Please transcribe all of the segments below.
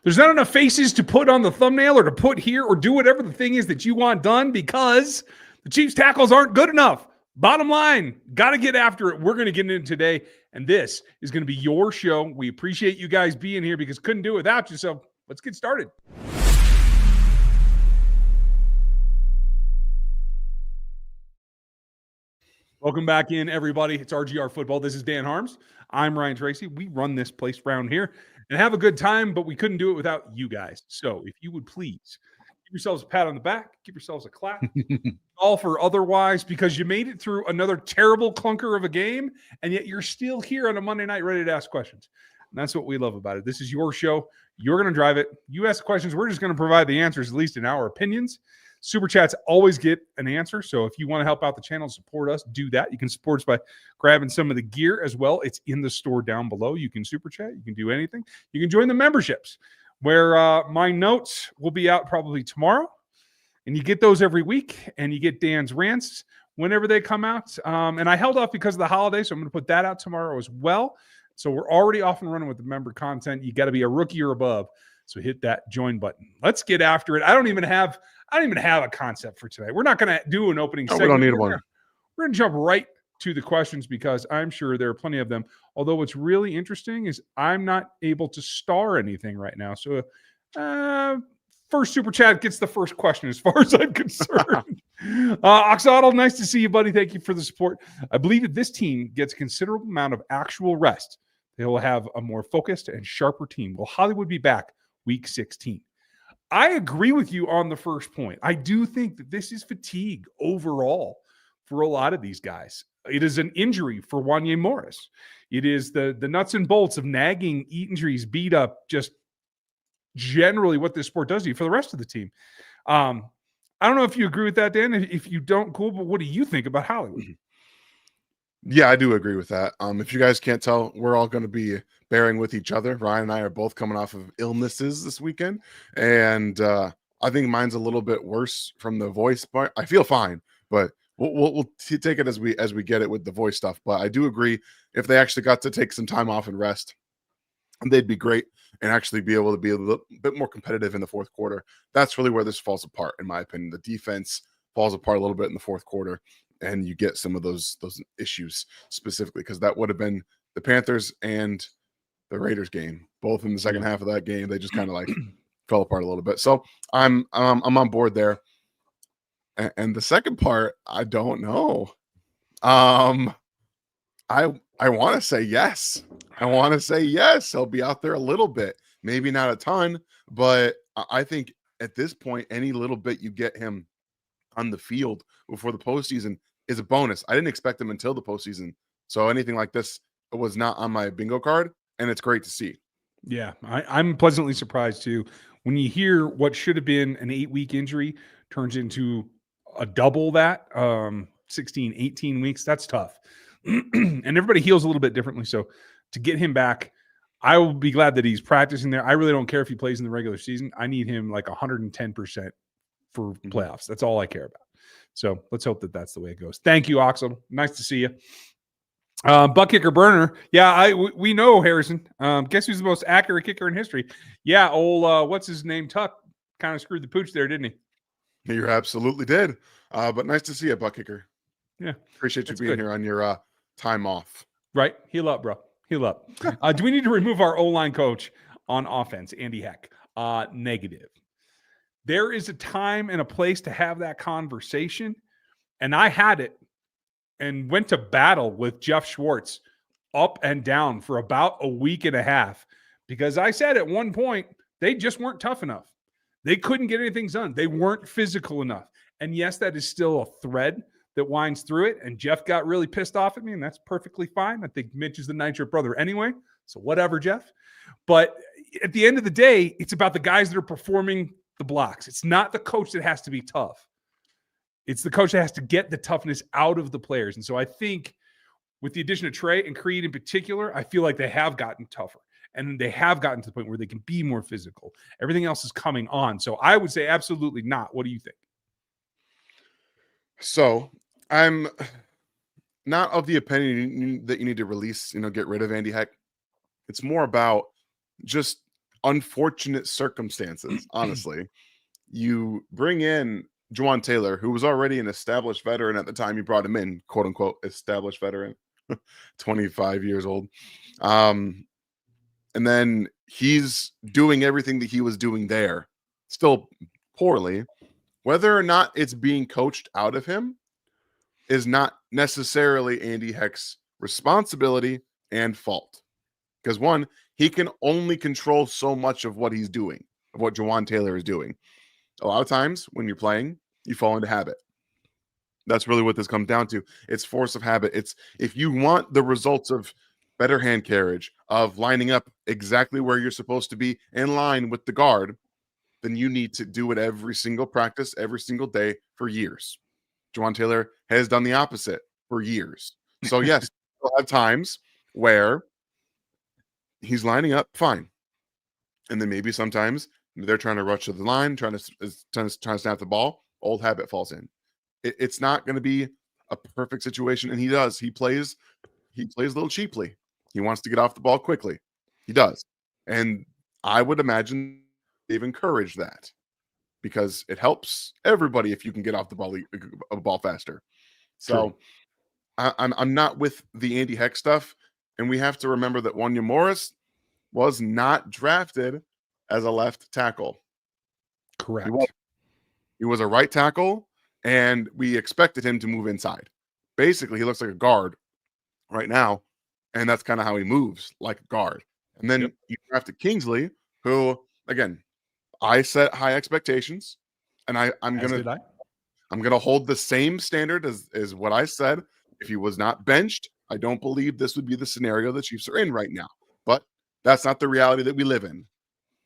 There's not enough faces to put on the thumbnail or to put here or do whatever the thing is that you want done because the Chiefs tackles aren't good enough. Bottom line, got to get after it. We're going to get into today, and this is going to be your show. We appreciate you guys being here because couldn't do it without you, so let's get started. Welcome back in, everybody. It's RGR Football. This is Dan Harms. I'm Ryan Tracy. We run this place around here and have a good time, but we couldn't do it without you guys. So if you would please give yourselves a pat on the back, give yourselves a clap, all for otherwise, because you made it through another terrible clunker of a game, and yet you're still here on a Monday night ready to ask questions. And that's what we love about it. This is your show. You're going to drive it. You ask questions. We're just going to provide the answers, at least in our opinions. Super chats always get an answer. So if you want to help out the channel, support us, do that. You can support us by grabbing some of the gear as well. It's in the store down below. You can super chat. You can do anything. You can join the memberships where my notes will be out probably tomorrow. And you get those every week. And you get Dan's rants whenever they come out. And I held off because of the holiday. So I'm going to put that out tomorrow as well. So we're already off and running with the member content. You got to be a rookie or above. So hit that join button. Let's get after it. I don't even have a concept for today. We're not going to do an opening segment. We don't need one. We're going to jump right to the questions because I'm sure there are plenty of them. Although what's really interesting is I'm not able to star anything right now. So first super chat gets the first question as far as I'm concerned. Oxadal, nice to see you, buddy. Thank you for the support. I believe that this team gets a considerable amount of actual rest. They will have a more focused and sharper team. Will Hollywood be back week 16? I agree with you on the first point. I do think that this is fatigue overall for a lot of these guys. It is an injury for Wanye Morris. It is the nuts and bolts of nagging injuries, beat up, just generally what this sport does to you for the rest of the team. I don't know if you agree with that, Dan. If you don't, cool, but what do you think about Hollywood? Yeah, I do agree with that. If you guys can't tell, we're all going to be bearing with each other. Ryan and I are both coming off of illnesses this weekend, and I think mine's a little bit worse from the voice part. I feel fine, but we'll take it as we get it with the voice stuff. But I do agree, if they actually got to take some time off and rest, they'd be great and actually be able to be a little bit more competitive in the fourth quarter. That's really where this falls apart, in my opinion. The defense falls apart a little bit in the fourth quarter, and you get some of those issues specifically, because that would have been the Panthers and the Raiders game, both in the second half of that game. They just kind of like fell apart a little bit. So I'm on board there. And the second part, I don't know. I want to say yes. I want to say yes. He'll be out there a little bit, maybe not a ton, but I think at this point, any little bit you get him on the field before the postseason is a bonus. I didn't expect him until the postseason. So anything like this was not on my bingo card, and it's great to see. Yeah, I'm pleasantly surprised too. When you hear what should have been an 8-week injury turns into a double that, 16, 18 weeks, that's tough. And everybody heals a little bit differently. So to get him back, I will be glad that he's practicing there. I really don't care if he plays in the regular season. I need him like 110% for playoffs. That's all I care about. So let's hope that that's the way it goes. Thank you, Oxel. Nice to see you. Butt kicker burner. Yeah, we know Harrison. Guess who's the most accurate kicker in history? Yeah, old what's his name? Tuck kind of screwed the pooch there, didn't he? You absolutely did. But nice to see you, butt kicker. Yeah, appreciate you being here on your time off. Right, heal up, bro. Heal up. Do we need to remove our O-line coach on offense, Andy Heck? Negative. There is a time and a place to have that conversation, and I had it and went to battle with Jeff Schwartz up and down for about a week and a half because I said at one point they just weren't tough enough. They couldn't get anything done. They weren't physical enough. And yes, that is still a thread that winds through it, and Jeff got really pissed off at me, and that's perfectly fine. I think Mitch is the Nitro brother anyway, so whatever, Jeff. But at the end of the day, it's about the guys that are performing the blocks. It's not the coach that has to be tough. It's the coach that has to get the toughness out of the players. And so I think with the addition of Trey and Creed in particular, I feel like they have gotten tougher. And they have gotten to the point where they can be more physical. Everything else is coming on. So I would say absolutely not. What do you think? So I'm not of the opinion that you need to release, get rid of Andy Heck. It's more about just unfortunate circumstances, honestly. You bring in Juwan Taylor, who was already an established veteran at the time you brought him in, quote unquote, established veteran, 25 years old. And then he's doing everything that he was doing there, still poorly. Whether or not it's being coached out of him is not necessarily Andy Heck's responsibility and fault. Because one, he can only control so much of what he's doing, of what Juwan Taylor is doing. A lot of times when you're playing, you fall into habit. That's really what this comes down to. It's force of habit. It's if you want the results of better hand carriage, of lining up exactly where you're supposed to be in line with the guard, then you need to do it every single practice, every single day for years. Juwan Taylor has done the opposite for years. So yes, we'll have times where he's lining up fine. And then maybe sometimes they're trying to rush to the line, trying to snap the ball. Old habit falls in. It's not going to be a perfect situation, and he does. He plays a little cheaply. He wants to get off the ball quickly. He does, and I would imagine they've encouraged that because it helps everybody if you can get off the ball faster. So I'm not with the Andy Heck stuff, and we have to remember that Wanya Morris was not drafted as a left tackle. Correct. He was a right tackle, and we expected him to move inside. Basically, he looks like a guard right now, and that's kind of how he moves, like a guard. And then you drafted Kingsley, who, again, I set high expectations, and I'm gonna hold the same standard as what I said. If he was not benched, I don't believe this would be the scenario the Chiefs are in right now. But that's not the reality that we live in.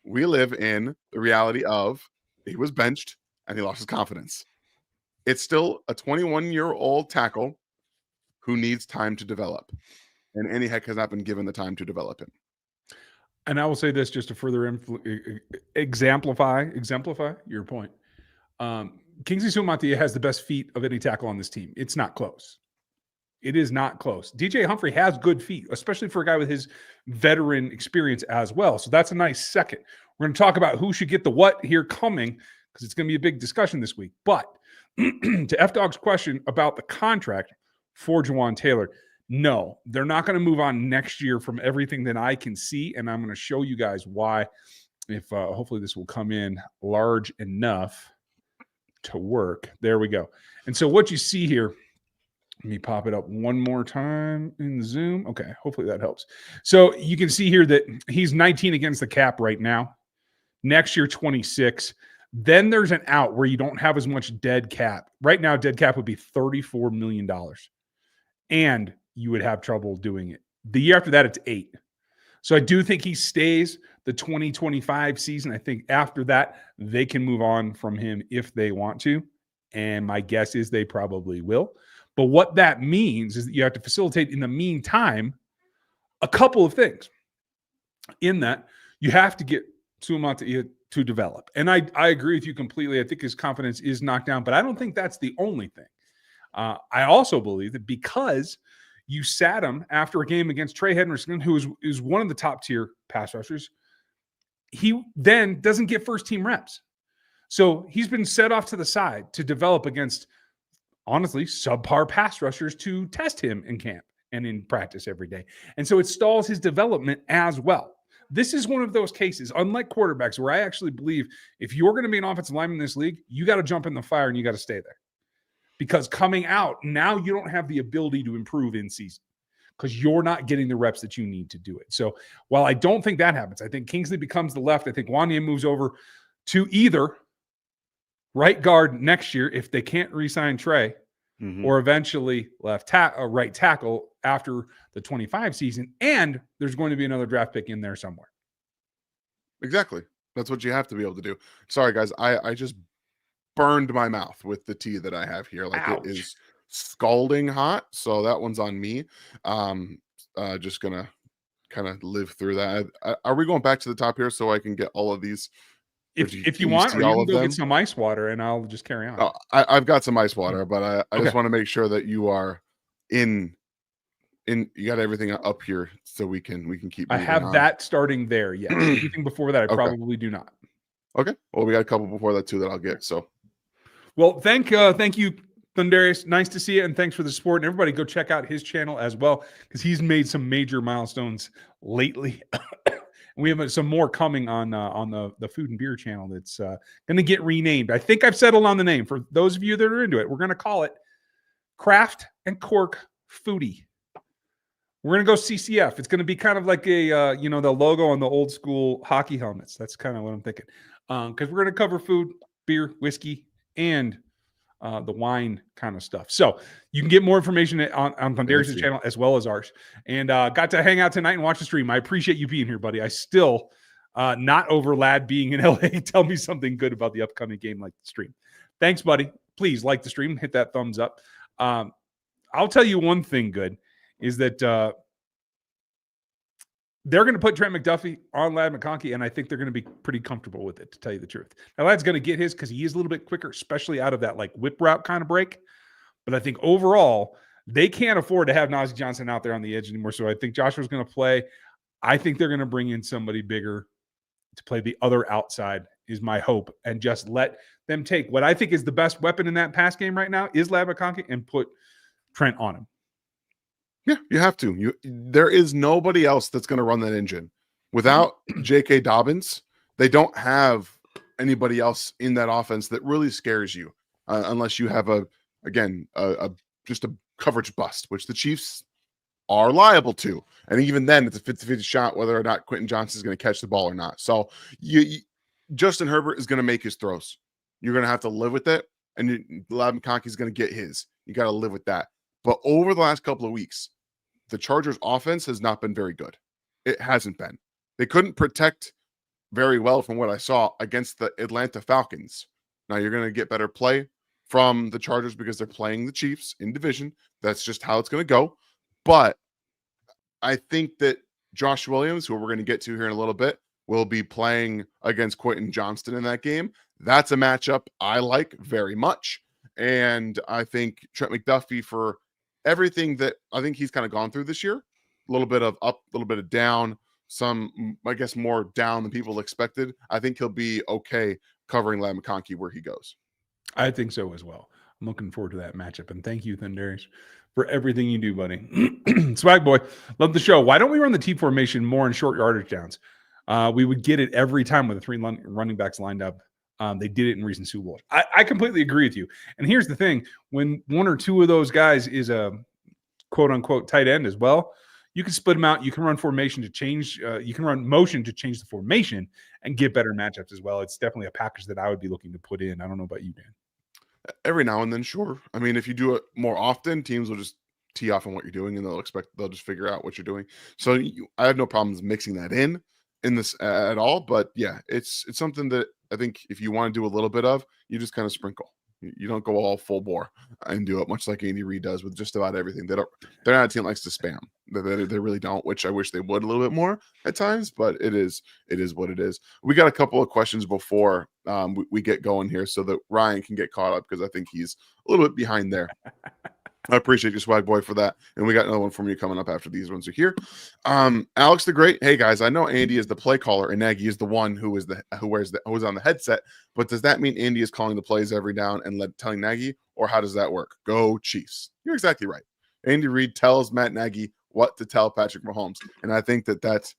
We live in the reality of he was benched and he lost his confidence. It's still a 21-year-old tackle who needs time to develop. And Andy Heck has not been given the time to develop him. And I will say this just to further exemplify your point. Kingsley Suamataia has the best feet of any tackle on this team. It's not close. It is not close. DJ Humphrey has good feet, especially for a guy with his veteran experience as well. So that's a nice second. We're going to talk about who should get the what here coming because it's going to be a big discussion this week. But to F-Dog's question about the contract for Juwan Taylor, no, they're not going to move on next year from everything that I can see, and I'm going to show you guys why. If hopefully this will come in large enough to work. There we go. And so what you see here, let me pop it up one more time in Zoom. Okay, hopefully that helps. So you can see here that he's 19 against the cap right now. Next year, 26. Then there's an out where you don't have as much dead cap. Right now, dead cap would be $34 million. And you would have trouble doing it. The year after that, it's 8. So I do think he stays the 2025 season. I think after that, they can move on from him if they want to. And my guess is they probably will. But what that means is that you have to facilitate in the meantime a couple of things. In that, you have to get Suamataia to develop. And I agree with you completely. I think his confidence is knocked down, but I don't think that's the only thing. I also believe that because you sat him after a game against Trey Henderson, who is one of the top tier pass rushers, he then doesn't get first team reps. So he's been set off to the side to develop against, honestly, subpar pass rushers to test him in camp and in practice every day. And so it stalls his development as well. This is one of those cases, unlike quarterbacks, where I actually believe if you're going to be an offensive lineman in this league, you got to jump in the fire and you got to stay there. Because coming out, now you don't have the ability to improve in season because you're not getting the reps that you need to do it. So while I don't think that happens, I think Kingsley becomes the left. I think Wanya moves over to either right guard next year if they can't re-sign Trey, or eventually right tackle after the 25 season. And there's going to be another draft pick in there somewhere. Exactly. That's what you have to be able to do. Sorry, guys. I just burned my mouth with the tea that I have here. Like Ouch. It is scalding hot. So that one's on me. Just going to kind of live through that. Are we going back to the top here so I can get all of these? If you want, or you can go get some ice water and I'll just carry on. Oh, I've got some ice water, but I just want to make sure that you are in you got everything up here so we can keep I moving have on. that starting there. Yes. Anything before that, I probably do not. Okay. Well, we got a couple before that too that I'll get. So, well, thank you, Thundarius. Nice to see you, and thanks for the support. And everybody, go check out his channel as well because he's made some major milestones lately. We have some more coming on the food and beer channel that's going to get renamed. I think I've settled on the name. For those of you that are into it, we're going to call it Craft and Cork Foodie. We're going to go CCF. It's going to be kind of like a, the logo on the old school hockey helmets. That's kind of what I'm thinking. Because we're going to cover food, beer, whiskey, and the wine kind of stuff. So you can get more information on Thundarius' channel as well as ours. And got to hang out tonight and watch the stream. I appreciate you being here, buddy. I still, not over Lad being in LA, tell me something good about the upcoming game like the stream. Thanks, buddy. Please like the stream. Hit that thumbs up. I'll tell you one thing good is that they're going to put Trent McDuffie on Ladd McConkey, and I think they're going to be pretty comfortable with it, to tell you the truth. Now, Ladd's going to get his because he is a little bit quicker, especially out of that like whip route kind of break. But I think overall, they can't afford to have Najee Johnson out there on the edge anymore. So I think Joshua's going to play. I think they're going to bring in somebody bigger to play the other outside is my hope, and just let them take what I think is the best weapon in that pass game right now is Ladd McConkey and put Trent on him. Yeah, you have to. There is nobody else that's going to run that engine. Without J.K. Dobbins, they don't have anybody else in that offense that really scares you, unless you have just a coverage bust, which the Chiefs are liable to. And even then, it's a 50-50 shot whether or not Quentin Johnson is going to catch the ball or not. So Justin Herbert is going to make his throws. You're going to have to live with it, and Ladd McConkey is going to get his. You got to live with that. But over the last couple of weeks, the Chargers offense has not been very good. It hasn't been. They couldn't protect very well from what I saw against the Atlanta Falcons. Now you're going to get better play from the Chargers because they're playing the Chiefs in division. That's just how it's going to go. But I think that Josh Williams, who we're going to get to here in a little bit, will be playing against Quentin Johnston in that game. That's a matchup I like very much. And I think Trent McDuffie, for everything that I think he's kind of gone through this year, a little bit of up, a little bit of down, some, I guess, more down than people expected. I think he'll be okay covering Ladd McConkey where he goes. I think so as well. I'm looking forward to that matchup. And thank you, Thundarius, for everything you do, buddy. Swag boy, love the show. Why don't we run the T formation more in short yardage downs? We would get it every time with the three running backs lined up. They did it in recent Super Bowls. I completely agree with you. And here's the thing. When one or two of those guys is a quote-unquote tight end as well, you can split them out. You can run formation to change. You can run motion to change the formation and get better matchups as well. It's definitely a package that I would be looking to put in. I don't know about you, Dan. Every now and then, sure. I mean, if you do it more often, teams will just tee off on what you're doing, and they'll just figure out what you're doing. So I have no problems mixing that in this at all. But yeah, it's something that I think if you want to do a little bit of, you just kind of sprinkle. You don't go all full bore and do it, much like Andy Reid does with just about everything. They're not a team that likes to spam. They really don't, which I wish they would a little bit more at times, but it is what it is. We got a couple of questions before we get going here so that Ryan can get caught up, because I think he's a little bit behind there. I appreciate you, Swag Boy, for that. And we got another one from you coming up after these ones are here. Alex the Great. Hey guys, I know Andy is the play caller and Nagy is the one who's on the headset. But does that mean Andy is calling the plays every down and telling Nagy, or how does that work? Go Chiefs. You're exactly right. Andy Reid tells Matt Nagy what to tell Patrick Mahomes, and I think that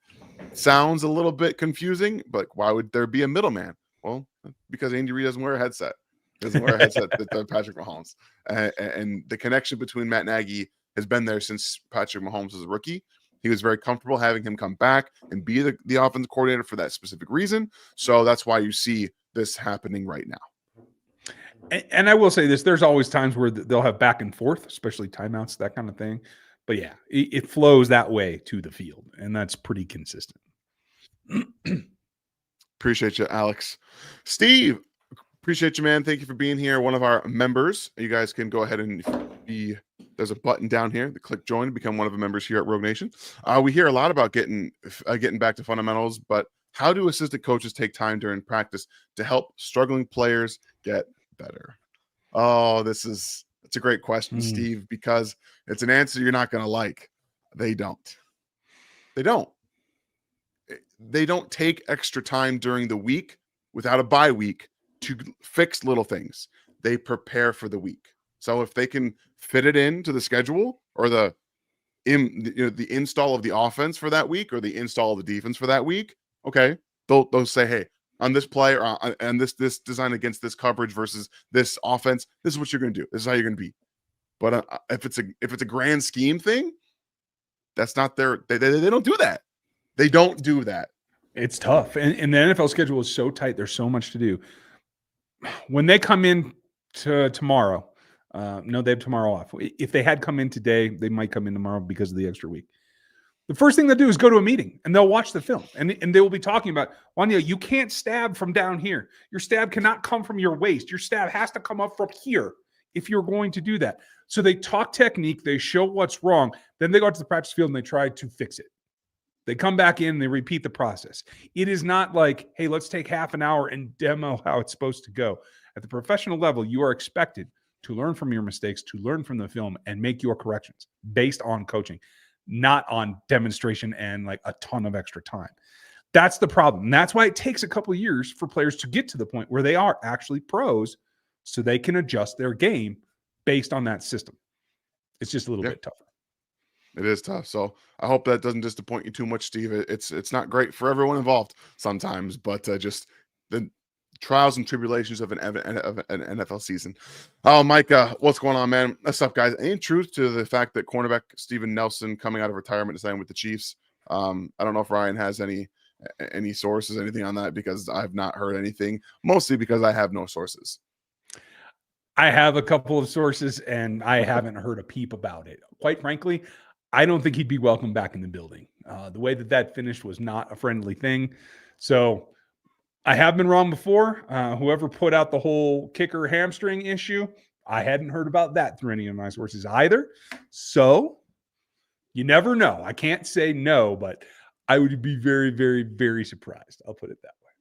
sounds a little bit confusing. But why would there be a middleman? Well, because Andy Reid doesn't wear a headset. Doesn't wear a headset that Patrick Mahomes. And the connection between Matt Nagy has been there since Patrick Mahomes was a rookie. He was very comfortable having him come back and be the offensive coordinator for that specific reason. So that's why you see this happening right now. And I will say this, there's always times where they'll have back and forth, especially timeouts, that kind of thing. But yeah, it flows that way to the field, and that's pretty consistent. Appreciate you, Alex. Steve, appreciate you, man. Thank you for being here. One of our members. You guys can go ahead and there's a button down here to click join to become one of the members here at Rogue Nation. We hear a lot about getting back to fundamentals, but how do assistant coaches take time during practice to help struggling players get better? Oh, it's a great question, Steve, because it's an answer you're not going to like. They don't. They don't. They don't take extra time during the week without a bye week to fix little things. They prepare for the week. So if they can fit it into the schedule or the install of the offense for that week or the install of the defense for that week, okay, they'll say, hey, on this play or and this design against this coverage versus this offense, this is what you're going to do. This is how you're going to be. But if it's a grand scheme thing, that's not their. They don't do that. They don't do that. It's tough. And the NFL schedule is so tight. There's so much to do. When they come in to tomorrow, no, they have tomorrow off. If they had come in today, they might come in tomorrow because of the extra week. The first thing they'll do is go to a meeting and they'll watch the film and they will be talking about, Wanya, you can't stab from down here. Your stab cannot come from your waist. Your stab has to come up from here if you're going to do that. So they talk technique, they show what's wrong, then they go out to the practice field and they try to fix it. They come back in and they repeat the process. It is not like, hey, let's take half an hour and demo how it's supposed to go. At the professional level, you are expected to learn from your mistakes, to learn from the film and make your corrections based on coaching, not on demonstration and like a ton of extra time. That's the problem. And that's why it takes a couple of years for players to get to the point where they are actually pros so they can adjust their game based on that system. It's just a little bit tougher. It is tough. So I hope that doesn't disappoint you too much, Steve. It's not great for everyone involved sometimes, but just the trials and tribulations of an NFL season. Oh, Mike, what's going on, man? What's up, guys? Any truth to the fact that cornerback Steven Nelson coming out of retirement to sign with the Chiefs? I don't know if Ryan has any sources, anything on that, because I've not heard anything, mostly because I have no sources. I have a couple of sources, and I haven't heard a peep about it. Quite frankly, I don't think he'd be welcome back in the building. The way that finished was not a friendly thing. So I have been wrong before. Whoever put out the whole kicker hamstring issue, I hadn't heard about that through any of my sources either. So you never know. I can't say no, but I would be very, very, very surprised. I'll put it that way.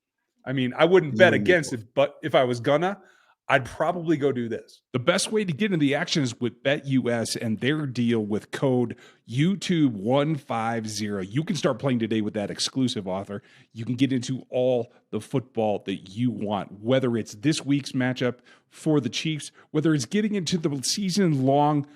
I mean, I wouldn't bet against it, but if I was gonna, I'd probably go do this. The best way to get into the action is with BetUS and their deal with code YouTube150. You can start playing today with that exclusive offer. You can get into all the football that you want, whether it's this week's matchup for the Chiefs, whether it's getting into the season-long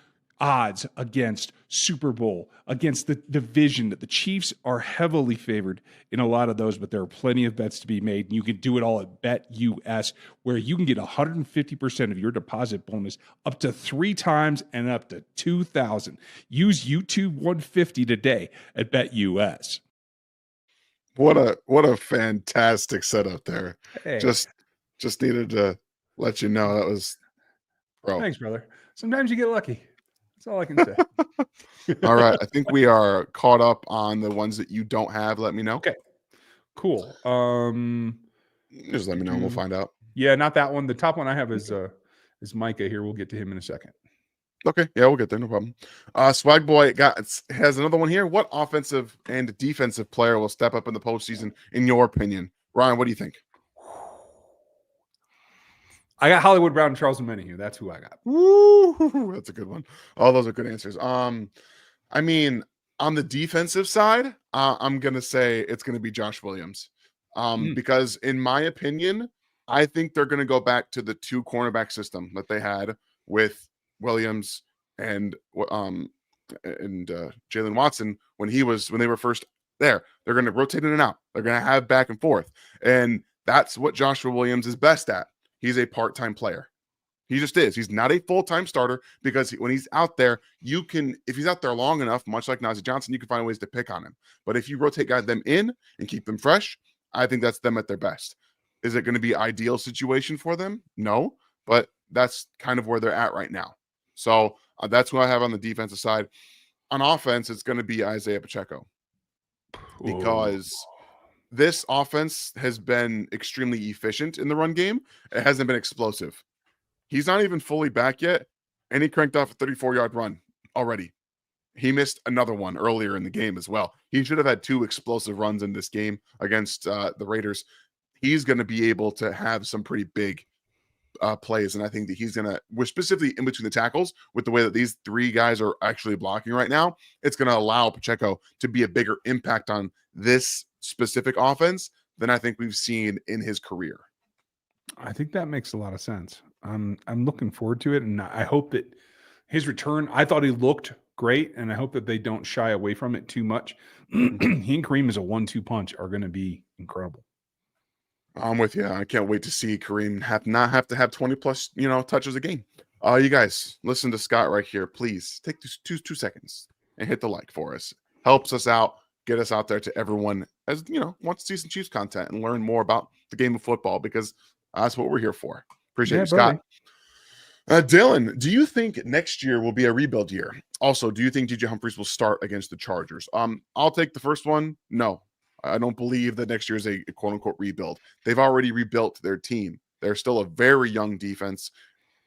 odds against Super Bowl, against the division. The Chiefs are heavily favored in a lot of those, but there are plenty of bets to be made. And you can do it all at BetUS, where you can get 150% of your deposit bonus up to 3 times and up to 2,000. Use YouTube 150 today at BetUS. What a fantastic setup there. Hey. Just needed to let you know that was Thanks, brother. Sometimes you get lucky. That's all I can say. All right. I think we are caught up on the ones that you don't have. Let me know. Okay. Cool. Just let me know and we'll find out. Yeah, not that one. The top one I have is Micah here. We'll get to him in a second. Okay. Yeah, we'll get there. No problem. Swag Boy has another one here. What offensive and defensive player will step up in the postseason, in your opinion? Ryan, what do you think? I got Hollywood Brown and Charles Omenihu. That's who I got. Woo, that's a good one. All those are good answers. I mean, on the defensive side, I'm gonna say it's gonna be Josh Williams. Because in my opinion, I think they're gonna go back to the 2 cornerback system that they had with Williams and Jalen Watson when they were first there. They're gonna rotate in and out. They're gonna have back and forth, and that's what Joshua Williams is best at. He's a part-time player. He just is. He's not a full-time starter because when he's out there, if he's out there long enough, much like Najee Johnson, you can find ways to pick on him. But if you rotate them in and keep them fresh, I think that's them at their best. Is it going to be ideal situation for them? No, but that's kind of where they're at right now. So that's who I have on the defensive side. On offense, it's going to be Isaiah Pacheco because this offense has been extremely efficient in the run game. It hasn't been explosive. He's not even fully back yet, and he cranked off a 34-yard run already. He missed another one earlier in the game as well. He should have had 2 explosive runs in this game against the Raiders. He's going to be able to have some pretty big plays, and I think that he's gonna, with specifically in between the tackles, with the way that these three guys are actually blocking right now, it's gonna allow Pacheco to be a bigger impact on this specific offense than I think we've seen in his career. I think that makes a lot of sense. I'm looking forward to it, and I hope that his return. I thought he looked great, and I hope that they don't shy away from it too much. He and Kareem as a 1-2 punch are going to be incredible. I'm with you. I can't wait to see Kareem not have to have 20 plus, touches a game. You guys, listen to Scott right here. Please take two seconds and hit the like for us. Helps us out, get us out there to everyone as wants to see some Chiefs content and learn more about the game of football, because that's what we're here for. Appreciate you, Scott. Dylan, do you think next year will be a rebuild year? Also, do you think DJ Humphries will start against the Chargers? I'll take the first one. No, I don't believe that next year is a quote unquote rebuild. They've already rebuilt their team. They're still a very young defense,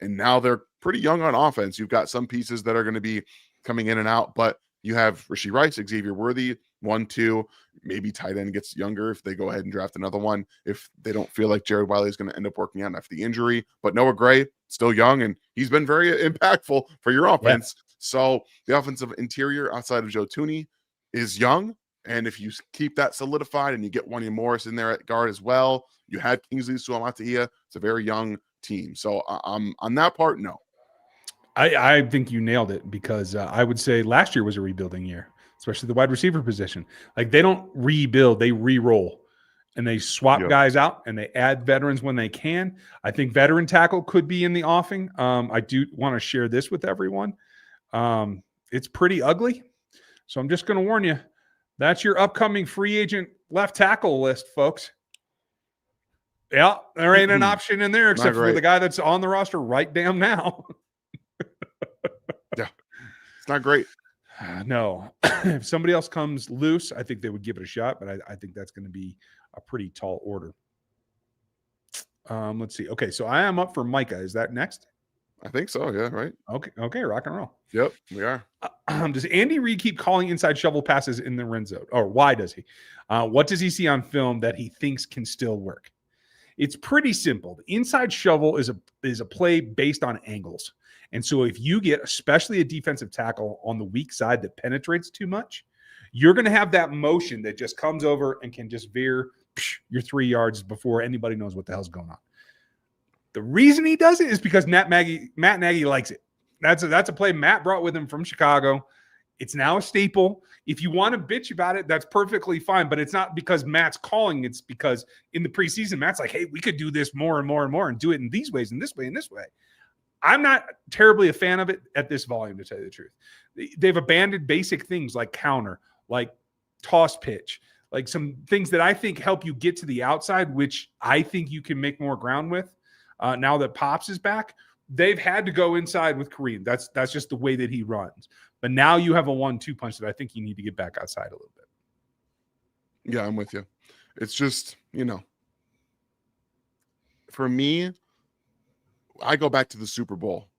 and now they're pretty young on offense. You've got some pieces that are going to be coming in and out, but you have Rashee Rice, Xavier Worthy, 1-2, maybe tight end gets younger if they go ahead and draft another one, if they don't feel like Jared Wiley is going to end up working out after the injury. But Noah Gray, still young, and he's been very impactful for your offense. Yeah. So the offensive interior outside of Joe Thuney is young, and if you keep that solidified and you get Wanya Morris in there at guard as well, you had Kingsley Suamataia. It's a very young team. So on that part, no. I think you nailed it, because I would say last year was a rebuilding year, especially the wide receiver position. Like, they don't rebuild, they re-roll, and they swap guys out, and they add veterans when they can. I think veteran tackle could be in the offing. I do want to share this with everyone. It's pretty ugly. So I'm just going to warn you, that's your upcoming free agent left tackle list, folks. Yeah, there ain't an option in there except for the guy that's on the roster right damn now. Yeah, it's not great. No. If somebody else comes loose, I think they would give it a shot, but I think that's going to be a pretty tall order. Let's see. Okay, so I am up for Micah. Is that next? I think so. Yeah, right. Okay, rock and roll. Yep, we are. Does Andy Reid keep calling inside shovel passes in the red zone? Or why does he? What does he see on film that he thinks can still work? It's pretty simple. The inside shovel is a play based on angles. And so if you get, especially a defensive tackle on the weak side that penetrates too much, you're going to have that motion that just comes over and can just veer your 3 yards before anybody knows what the hell's going on. The reason he does it is because Matt Nagy likes it. That's a play Matt brought with him from Chicago. It's now a staple. If you want to bitch about it, that's perfectly fine. But it's not because Matt's calling. It's because in the preseason, Matt's like, hey, we could do this more and more and more and do it in these ways and this way and this way. I'm not terribly a fan of it at this volume, to tell you the truth. They've abandoned basic things like counter, like toss pitch, like some things that I think help you get to the outside, which I think you can make more ground with. Now that Pops is back, they've had to go inside with Kareem. That's just the way that he runs. But now you have a 1-2 punch that I think you need to get back outside a little bit. Yeah, I'm with you. It's just, for me, I go back to the Super Bowl.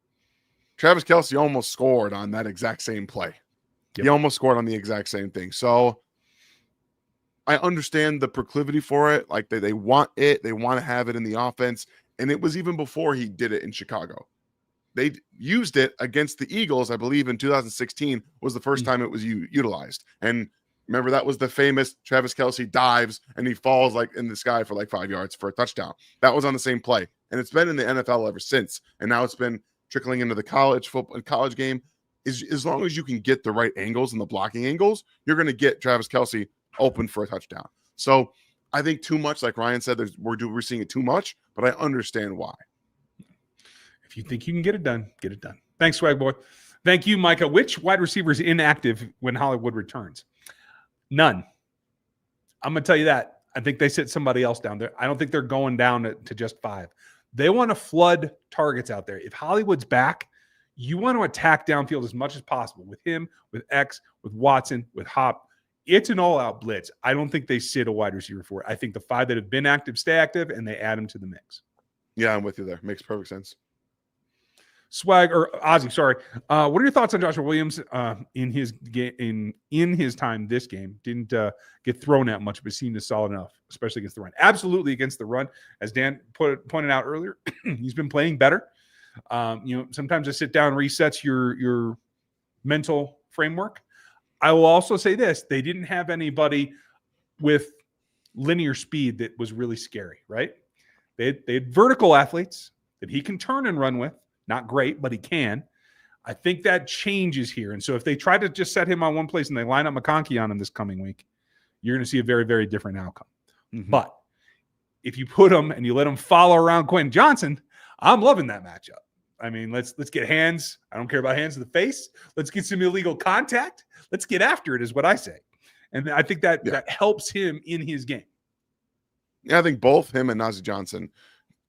Travis Kelce almost scored on that exact same play. Yep. He almost scored on the exact same thing. So I understand the proclivity for it. Like they want it. They want to have it in the offense. And it was even before he did it in Chicago. They used it against the Eagles, I believe, in 2016 was the first time it was utilized. And remember, that was the famous Travis Kelce dives and he falls like in the sky for like 5 yards for a touchdown. That was on the same play. And it's been in the NFL ever since. And now it's been trickling into the college football and college game. As long as you can get the right angles and the blocking angles, you're going to get Travis Kelce open for a touchdown. So I think too much, like Ryan said, we're seeing it too much, but I understand why. If you think you can get it done, get it done. Thanks, Swag Boy. Thank you, Micah. Which wide receiver is inactive when Hollywood returns? None. I'm going to tell you that. I think they sit somebody else down there. I don't think they're going down to just 5. They want to flood targets out there. If Hollywood's back, you want to attack downfield as much as possible with him, with X, with Watson, with Hop. It's an all-out blitz. I don't think they sit a wide receiver for it. I think the 5 that have been active stay active, and they add them to the mix. Yeah, I'm with you there. Makes perfect sense. Swag or Ozzy, sorry. What are your thoughts on Joshua Williams in his in his time this game? Didn't get thrown at much, but seemed solid enough, especially against the run. Absolutely against the run, as Dan pointed out earlier. He's been playing better. Sometimes a sit down resets your mental framework. I will also say this: they didn't have anybody with linear speed that was really scary, right? They had vertical athletes that he can turn and run with. Not great, but he can. I think that changes here. And so if they try to just set him on one place and they line up McConkey on him this coming week, you're going to see a very, very different outcome. Mm-hmm. But if you put him and you let him follow around Quentin Johnson, I'm loving that matchup. I mean, let's get hands. I don't care about hands to the face. Let's get some illegal contact. Let's get after it is what I say. And I think that helps him in his game. Yeah, I think both him and Najee Johnson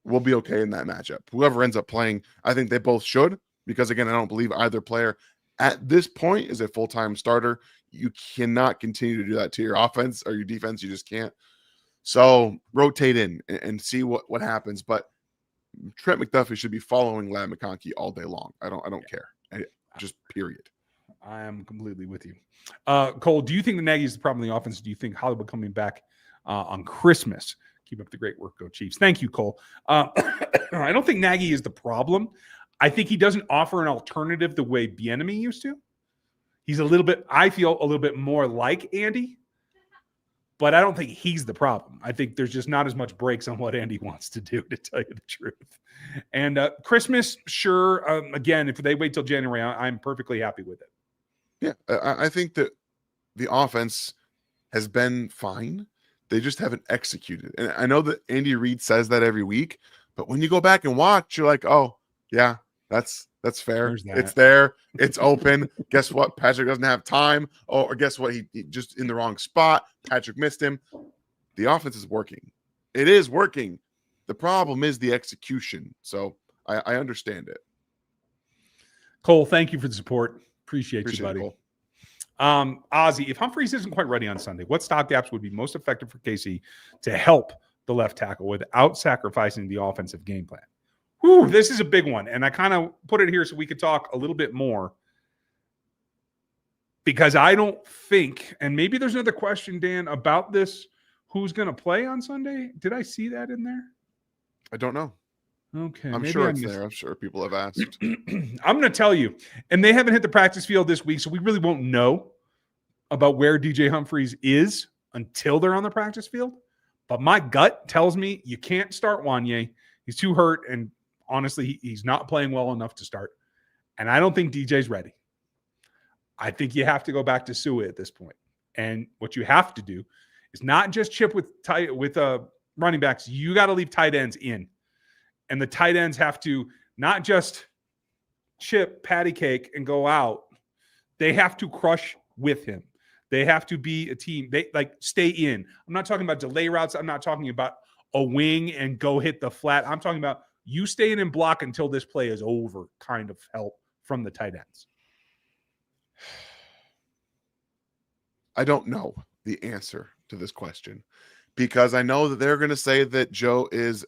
will be okay in that matchup. Whoever ends up playing, I think they both should, because again, I don't believe either player at this point is a full-time starter. You cannot continue to do that to your offense or your defense. You just can't. So rotate in and see what happens. But Trent McDuffie should be following Ladd McConkey all day long. I don't care. Just period. I am completely with you. Cole, do you think the Nagy is the problem in the offense? Do you think Hollywood coming back on Christmas? Keep up the great work, go Chiefs. Thank you, Cole. I don't think Nagy is the problem. I think he doesn't offer an alternative the way Bieniemy used to. He's I feel a little bit more like Andy, but I don't think he's the problem. I think there's just not as much breaks on what Andy wants to do, to tell you the truth. And Christmas, sure. Again, if they wait till January, I'm perfectly happy with it. Yeah, I think that the offense has been fine. They just haven't executed. And I know that Andy Reid says that every week, but when you go back and watch, you're like, oh, yeah, that's fair. It's there. It's open. Guess what? Patrick doesn't have time. Or guess what? He just in the wrong spot. Patrick missed him. The offense is working. It is working. The problem is the execution. So I understand it. Cole, thank you for the support. Appreciate you, buddy. It, Cole. Ozzy, if Humphreys isn't quite ready on Sunday, what stopgaps would be most effective for KC to help the left tackle without sacrificing the offensive game plan? Whew, this is a big one. And I kind of put it here so we could talk a little bit more, because I don't think, and maybe there's another question, Dan, about this, who's going to play on Sunday? Did I see that in there? I don't know. Okay. I'm sure it's there. I'm sure people have asked. I'm going to tell you, and they haven't hit the practice field this week, so we really won't know about where DJ Humphreys is until they're on the practice field. But my gut tells me you can't start Wanye. He's too hurt, and honestly, he's not playing well enough to start. And I don't think DJ's ready. I think you have to go back to Sua at this point. And what you have to do is not just chip with running backs. You got to leave tight ends in. And the tight ends have to not just chip patty cake and go out. They have to crush with him. They have to be a team. They stay in. I'm not talking about delay routes. I'm not talking about a wing and go hit the flat. I'm talking about you stay in and block until this play is over kind of help from the tight ends. I don't know the answer to this question, because I know that they're going to say that Joe is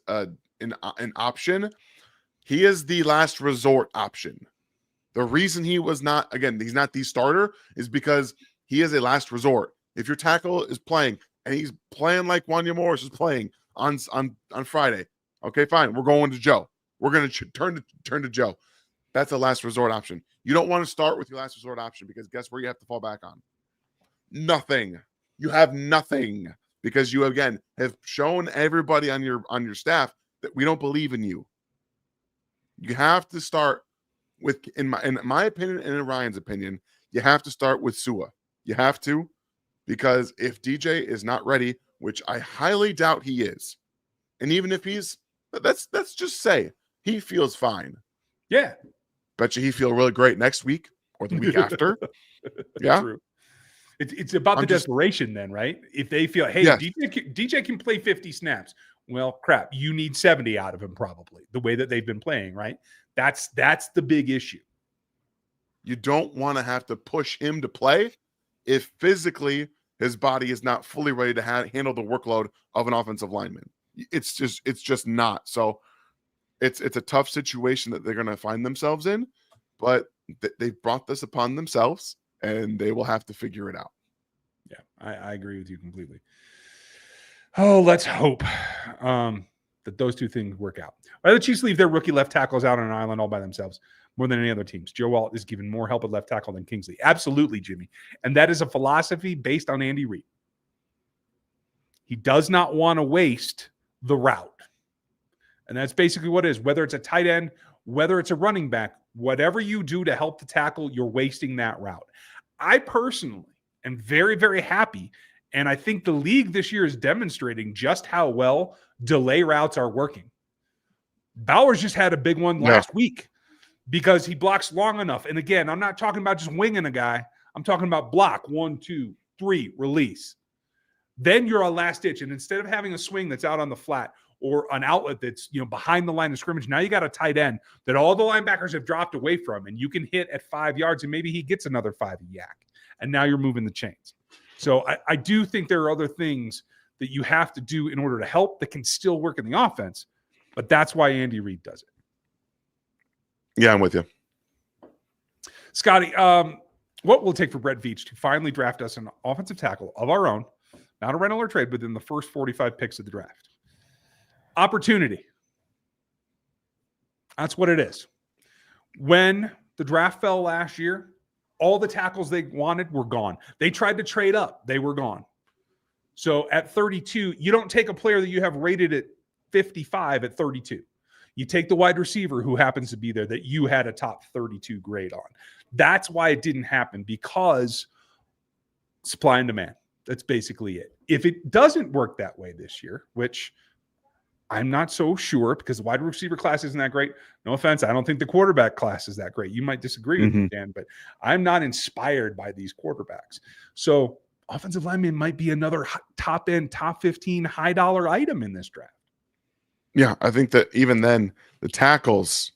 an option. He is the last resort option. The reason he was not, again, he's not the starter, is because he is a last resort. If your tackle is playing and he's playing like Wanya Morris is playing on Friday, okay, fine. We're going to Joe. We're going to turn to Joe. That's a last resort option. You don't want to start with your last resort option, because guess where you have to fall back on? Nothing. You have nothing, because you, again, have shown everybody on your staff that we don't believe in you. You have to start with, in my opinion and in Ryan's opinion, you have to start with Sua. You have to, because if DJ is not ready, which I highly doubt he is, and even if he's, let's just say he feels fine. Yeah. Bet you he feel really great next week or the week after. Yeah. True. It's about the desperation then, right? If they feel, hey, yes, DJ can play 50 snaps. Well, crap, you need 70 out of him probably, the way that they've been playing, right? That's the big issue. You don't want to have to push him to play if physically his body is not fully ready to handle the workload of an offensive lineman. It's just not. So it's a tough situation that they're going to find themselves in, but they've brought this upon themselves, and they will have to figure it out. Yeah, I agree with you completely. Oh, let's hope that those two things work out. Why the Chiefs leave their rookie left tackles out on an island all by themselves more than any other teams? Joe Walt is given more help at left tackle than Kingsley. Absolutely, Jimmy. And that is a philosophy based on Andy Reid. He does not want to waste the route. And that's basically what it is. Whether it's a tight end, whether it's a running back, whatever you do to help the tackle, you're wasting that route. I personally am very, very happy. And I think the league this year is demonstrating just how well delay routes are working. Bowers just had a big one last week because he blocks long enough. And again, I'm not talking about just winging a guy. I'm talking about block 1, 2, 3, release. Then you're a last ditch. And instead of having a swing that's out on the flat or an outlet that's behind the line of scrimmage, now you got a tight end that all the linebackers have dropped away from, and you can hit at 5 yards, and maybe he gets another 5 yak. And now you're moving the chains. So I do think there are other things that you have to do in order to help that can still work in the offense. But that's why Andy Reid does it. Yeah, I'm with you. Scotty, what will it take for Brett Veach to finally draft us an offensive tackle of our own, not a rental or trade, but in the first 45 picks of the draft? Opportunity. That's what it is. When the draft fell last year, all the tackles they wanted were gone. They tried to trade up. They were gone. So at 32, you don't take a player that you have rated at 55 at 32. You take the wide receiver who happens to be there that you had a top 32 grade on. That's why it didn't happen, because supply and demand. That's basically it. If it doesn't work that way this year, which I'm not so sure, because the wide receiver class isn't that great. No offense. I don't think the quarterback class is that great. You might disagree with me, Dan, but I'm not inspired by these quarterbacks. So offensive lineman might be another top end, top 15 high dollar item in this draft. Yeah, I think that even then the tackles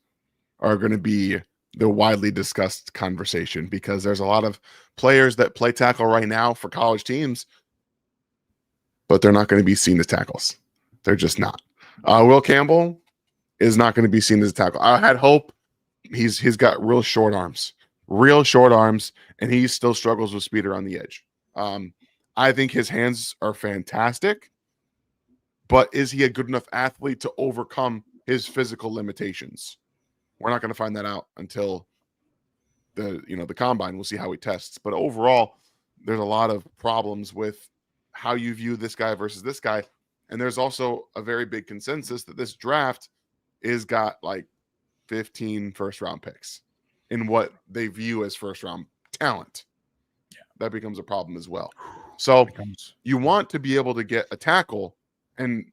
are going to be the widely discussed conversation, because there's a lot of players that play tackle right now for college teams, but they're not going to be seen as tackles. They're just not. Will Campbell is not going to be seen as a tackle. I had hope. He's got real short arms, and he still struggles with speed around the edge. I think his hands are fantastic, but is he a good enough athlete to overcome his physical limitations? We're not going to find that out until the combine. We'll see how he tests. But overall, there's a lot of problems with how you view this guy versus this guy. And there's also a very big consensus that this draft is got like 15 first-round picks in what they view as first-round talent. Yeah, that becomes a problem as well. So you want to be able to get a tackle, and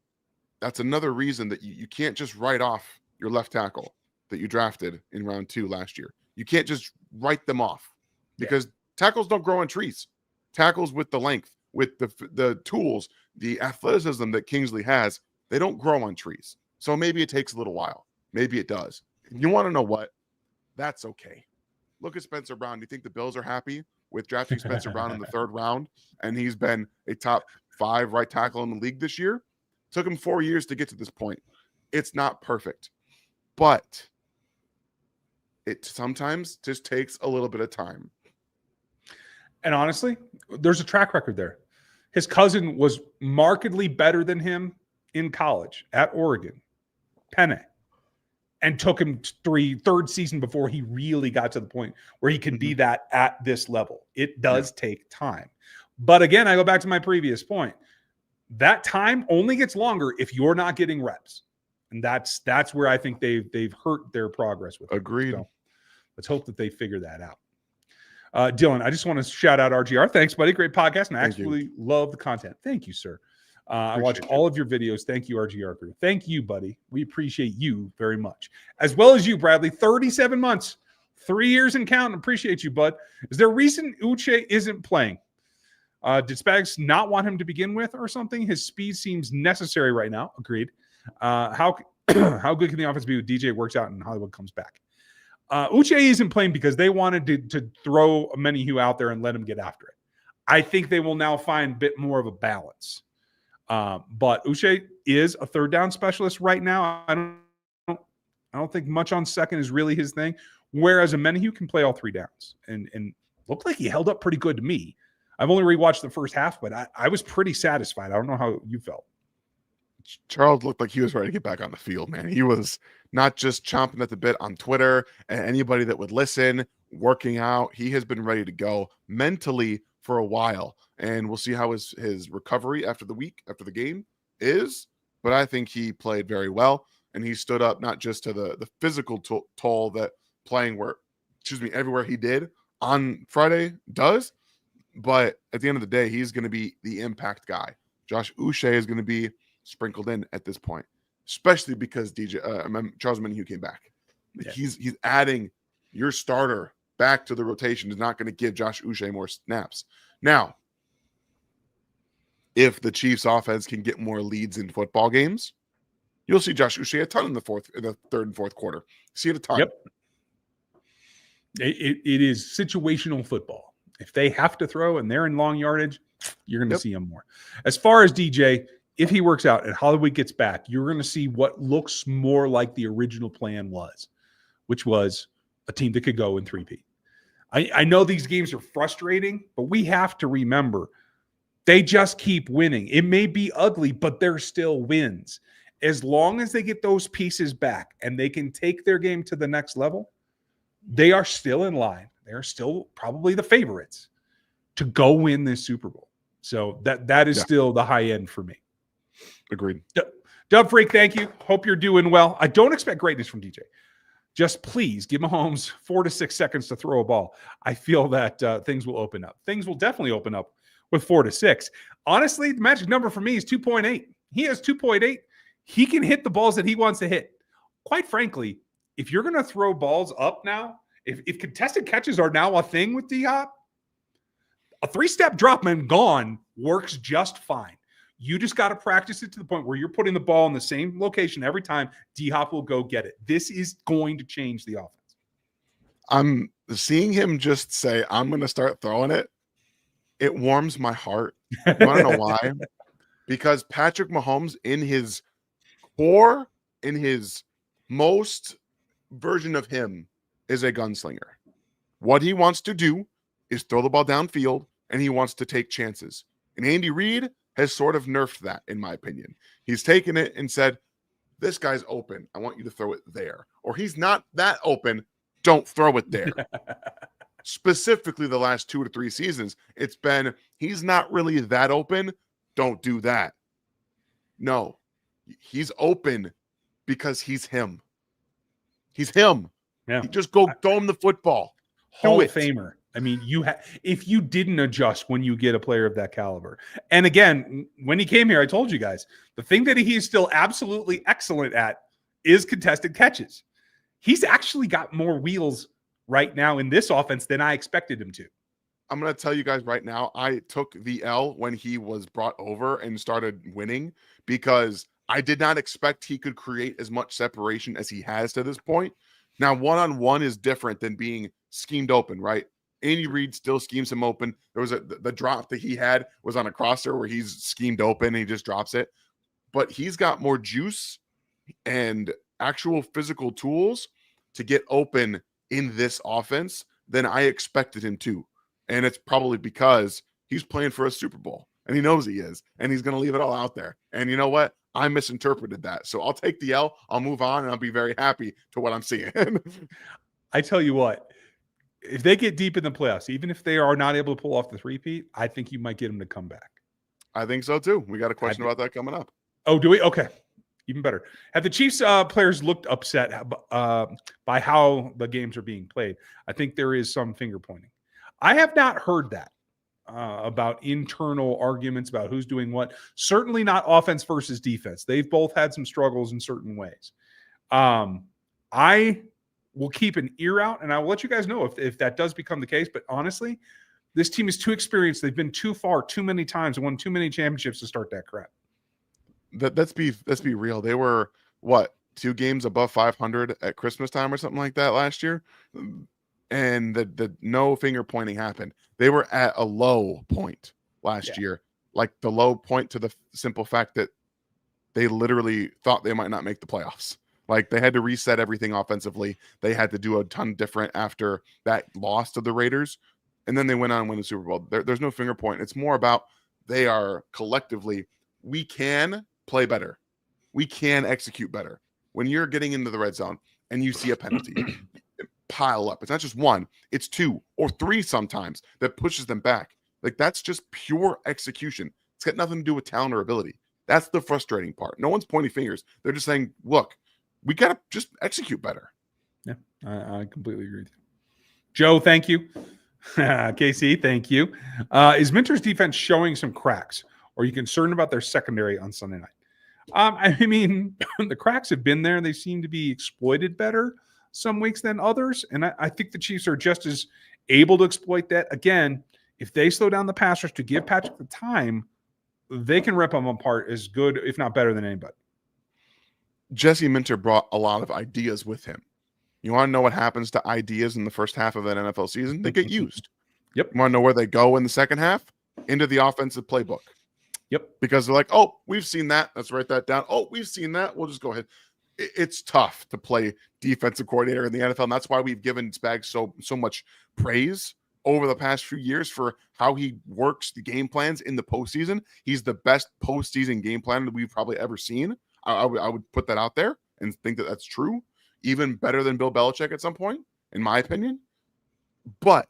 that's another reason that you can't just write off your left tackle that you drafted in round 2 last year. You can't just write them off, because tackles don't grow on trees. Tackles with the length, with the tools, the athleticism that Kingsley has, they don't grow on trees. So maybe it takes a little while. Maybe it does. You want to know what? That's okay. Look at Spencer Brown. Do you think the Bills are happy with drafting Spencer Brown in the 3rd round? And he's been a top 5 right tackle in the league this year. Took him 4 years to get to this point. It's not perfect, but it sometimes just takes a little bit of time. And honestly, there's a track record there. His cousin was markedly better than him in college at Oregon, Penn, and took him third season before he really got to the point where he can be that at this level. It does take time. But again, I go back to my previous point. That time only gets longer if you're not getting reps. And that's where I think they've hurt their progress with it. Agreed. So let's hope that they figure that out. Dylan, I just want to shout out RGR. Thanks, buddy. Great podcast. And I absolutely love the content. Thank you, sir. I watch all of your videos. Thank you, RGR crew. Thank you, buddy. We appreciate you very much. As well as you, Bradley. 37 months, 3 years and counting. Appreciate you, bud. Is there a reason Uche isn't playing? Did Spags not want him to begin with or something? His speed seems necessary right now. Agreed. How good can the offense be with DJ works out and Hollywood comes back? Uche isn't playing because they wanted to throw Menahue out there and let him get after it. I think they will now find a bit more of a balance. But Uche is a 3rd down specialist right now. I don't I don't think much on second is really his thing. Whereas Amenahue can play all three downs and looked like he held up pretty good to me. I've only rewatched the first half, but I was pretty satisfied. I don't know how you felt. Charles looked like he was ready to get back on the field, man. He was not just chomping at the bit on Twitter and anybody that would listen, working out. He has been ready to go mentally for a while. And we'll see how his recovery after the game is. But I think he played very well. And he stood up not just to the physical toll that playing everywhere he did on Friday does, but at the end of the day, he's going to be the impact guy. Josh Uche is going to be sprinkled in at this point, especially because Charles Amenahue came back. Yeah. He's adding your starter back to the rotation. Is not going to give Josh Uche more snaps. Now, if the Chiefs offense can get more leads in football games, you'll see Josh Uche a ton in the third and fourth quarter. See it a ton. Yep. It is situational football. If they have to throw and they're in long yardage, you're going to see him more. As far as DJ, if he works out and Hollywood gets back, you're going to see what looks more like the original plan was, which was a team that could go in 3-peat. I know these games are frustrating, but we have to remember they just keep winning. It may be ugly, but they're still wins. As long as they get those pieces back and they can take their game to the next level, they are still in line. They're still probably the favorites to go win this Super Bowl. So that is still the high end for me. Agreed. Dub Freak, thank you. Hope you're doing well. I don't expect greatness from DJ. Just please give Mahomes 4 to 6 seconds to throw a ball. I feel that things will open up. Things will definitely open up with 4 to 6. Honestly, the magic number for me is 2.8. He has 2.8. He can hit the balls that he wants to hit. Quite frankly, if you're going to throw balls up now, if contested catches are now a thing with D-Hop, a 3-step drop and gone works just fine. You just got to practice it to the point where you're putting the ball in the same location every time. D-Hop will go get it. This is going to change the offense. I'm seeing him just say, I'm going to start throwing it. It warms my heart. You want to know why? Because Patrick Mahomes, in his core, in his most version of him, is a gunslinger. What he wants to do is throw the ball downfield, and he wants to take chances. And Andy Reid has sort of nerfed that, in my opinion. He's taken it and said, this guy's open. I want you to throw it there. Or he's not that open. Don't throw it there. Specifically, the last 2 to 3 seasons, it's been, he's not really that open. Don't do that. No, he's open because he's him. He's him. Yeah. He just go throw him the football. Hall of Famer. I mean, if you didn't adjust when you get a player of that caliber. And again, when he came here, I told you guys, the thing that he is still absolutely excellent at is contested catches. He's actually got more wheels right now in this offense than I expected him to. I'm going to tell you guys right now, I took the L when he was brought over and started winning because I did not expect he could create as much separation as he has to this point. Now, one-on-one is different than being schemed open, right? Andy Reid still schemes him open. There was the drop that he had was on a crosser where he's schemed open and he just drops it. But he's got more juice and actual physical tools to get open in this offense than I expected him to. And it's probably because he's playing for a Super Bowl and he knows he is, and he's going to leave it all out there. And you know what? I misinterpreted that. So I'll take the L. I'll move on and I'll be very happy to what I'm seeing. I tell you what, if they get deep in the playoffs, even if they are not able to pull off the 3-peat, I think you might get them to come back. I think so too. We got a question about that coming up. Oh, do we? Okay. Even better. Have the Chiefs players looked upset by how the games are being played? I think there is some finger pointing. I have not heard that about internal arguments about who's doing what. Certainly not offense versus defense. They've both had some struggles in certain ways. I will keep an ear out, and I will let you guys know if that does become the case. But honestly, this team is too experienced. They've been too far too many times and won too many championships to start that crap. Let's be real. They were, what, 2 games above 500 at Christmas time or something like that last year? And the no finger pointing happened. They were at a low point last year, like the low point to the simple fact that they literally thought they might not make the playoffs. Like they had to reset everything offensively. They had to do a ton different after that loss to the Raiders. And then they went on and win the Super Bowl. There's no finger point. It's more about they are collectively, we can play better. We can execute better. When you're getting into the red zone and you see a penalty, pile up. It's not just one, it's 2 or 3 sometimes that pushes them back. Like that's just pure execution. It's got nothing to do with talent or ability. That's the frustrating part. No one's pointing fingers. They're just saying, look, we got to just execute better. Yeah, I completely agree with you. Joe, thank you. KC, thank you. Is Minter's defense showing some cracks? Or are you concerned about their secondary on Sunday night? I mean, the cracks have been there. They seem to be exploited better some weeks than others. And I think the Chiefs are just as able to exploit that. Again, if they slow down the passers to give Patrick the time, they can rip them apart as good, if not better than anybody. Jesse Minter brought a lot of ideas with him. You want to know what happens to ideas in the first half of an NFL season? They get used. Yep. You want to know where they go in the second half? Into the offensive playbook. Yep. Because they're like, oh, we've seen that. Let's write that down. Oh, we've seen that. We'll just go ahead. It's tough to play defensive coordinator in the NFL. And that's why we've given Spags so much praise over the past few years for how he works the game plans in the postseason. He's the best postseason game plan that we've probably ever seen. I would put that out there and think that that's true. Even better than Bill Belichick at some point, in my opinion. But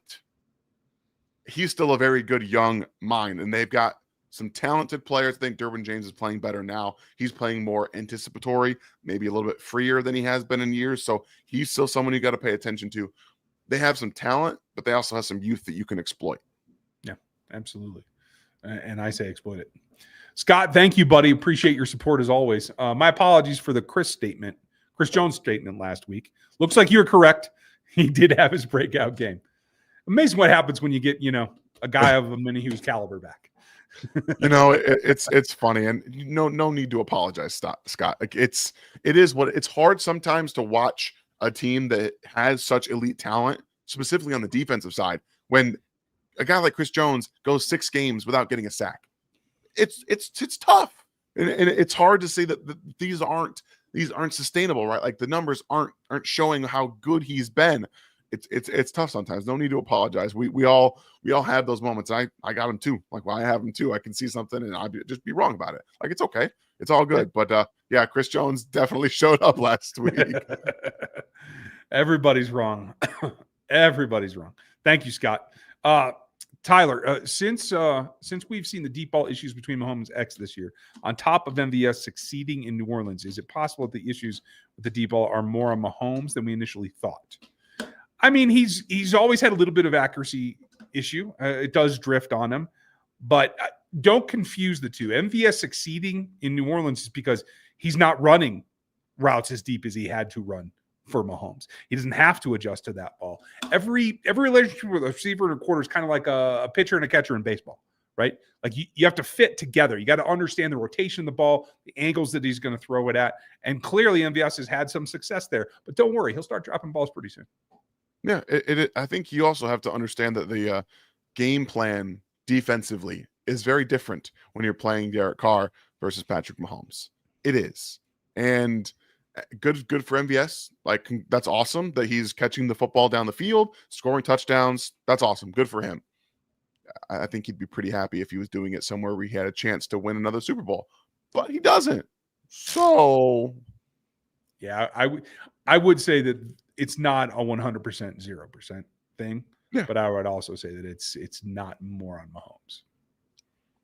he's still a very good young mind, and they've got some talented players. I think Derwin James is playing better now. He's playing more anticipatory, maybe a little bit freer than he has been in years. So he's still someone you got to pay attention to. They have some talent, but they also have some youth that you can exploit. Yeah, absolutely. And I say exploit it. Scott, thank you, buddy. Appreciate your support as always. My apologies for the Chris Jones statement last week. Looks like you're correct. He did have his breakout game. Amazing what happens when you get, a guy of a Minnie Hughes caliber back. It's funny, and no need to apologize, Scott. Like it's hard sometimes to watch a team that has such elite talent, specifically on the defensive side, when a guy like Chris Jones goes 6 games without getting a sack. It's tough, and it's hard to say that these aren't sustainable, right? Like the numbers aren't showing how good he's been. It's tough sometimes. No need to apologize. We all have those moments. I got them too. Like, well, I have them too. I can see something and I'd just be wrong about it. Like, it's okay. It's all good. But yeah, Chris Jones definitely showed up last week. Everybody's wrong. Everybody's wrong. Thank you, Scott. Tyler, since we've seen the deep ball issues between Mahomes X this year, on top of MVS succeeding in New Orleans, is it possible that the issues with the deep ball are more on Mahomes than we initially thought? I mean, he's always had a little bit of accuracy issue. It does drift on him, but don't confuse the two. MVS succeeding in New Orleans is because he's not running routes as deep as he had to run for Mahomes. He doesn't have to adjust to that ball. Every relationship with a receiver and a quarter is kind of like a pitcher and a catcher in baseball, right? Like you have to fit together. You got to understand the rotation of the ball, the angles that he's going to throw it at. And clearly MVS has had some success there, but don't worry, he'll start dropping balls pretty soon. Yeah, I think you also have to understand that the game plan defensively is very different when you're playing Derek Carr versus Patrick Mahomes. It is. And good for MVS. Like, that's awesome that he's catching the football down the field, scoring touchdowns. That's awesome. Good for him. I think he'd be pretty happy if he was doing it somewhere where he had a chance to win another Super Bowl. But he doesn't. So yeah, I would say that it's not a 100% 0% thing. Yeah. But I would also say that it's not more on Mahomes.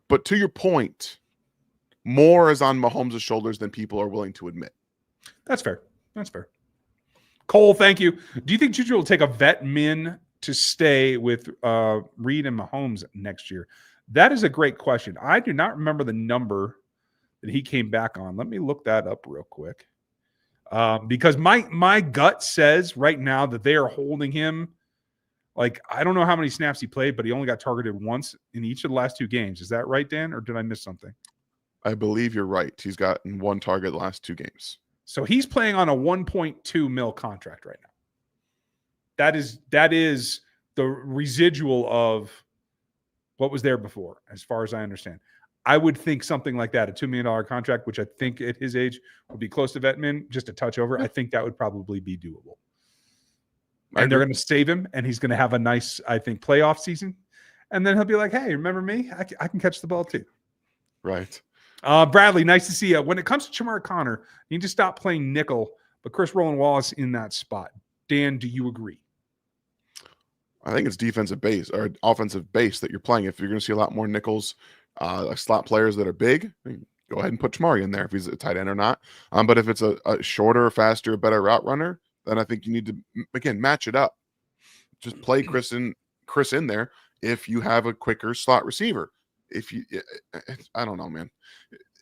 But to your point, more is on Mahomes' shoulders than people are willing to admit. That's fair. Cole, thank you. Do you think Juju will take a vet min to stay with Reed and Mahomes next year? That is a great question. I do not remember the number that he came back on. Let me look that up real quick. Because my gut says right now that they are holding him. Like, I don't know how many snaps he played, but he only got targeted once in each of the last 2 games. Is that right, Dan? Or did I miss something? I believe you're right. He's gotten 1 target the last 2 games. So he's playing on a $1.2 million contract right now. That is the residual of what was there before, as far as I understand. I would think something like that, a $2 million contract, which I think at his age would be close to vet min, just a touch over. I think that would probably be doable. And they're going to save him, and he's going to have a nice, I think, playoff season. And then he'll be like, hey, remember me? I can catch the ball too. Right. Bradley, nice to see you. When it comes to Shamar Connor, you need to stop playing nickel, but Chris Roland Wallace in that spot. Dan, do you agree? I think it's defensive base or offensive base that you're playing. If you're going to see a lot more nickels, like slot players that are big, go ahead and put Shamari in there if he's a tight end or not. But if it's a shorter, faster, better route runner, then I think you need to, again, match it up. Just play Chris in there if you have a quicker slot receiver. If you, I don't know, man.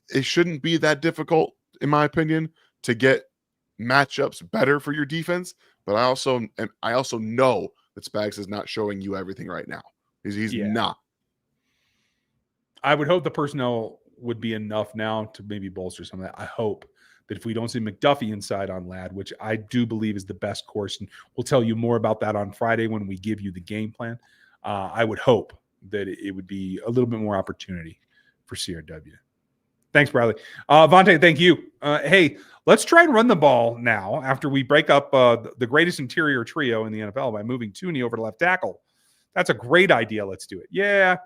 It shouldn't be that difficult, in my opinion, to get matchups better for your defense. But I also know that Spags is not showing you everything right now. He's not. I would hope the personnel would be enough now to maybe bolster some of that. I hope that if we don't see McDuffie inside on Ladd, which I do believe is the best course, and we'll tell you more about that on Friday when we give you the game plan, I would hope that it would be a little bit more opportunity for CRW. Thanks, Bradley. Vontae, thank you. Hey, let's try and run the ball now after we break up the greatest interior trio in the NFL by moving Tooney over to left tackle. That's a great idea. Let's do it. Yeah.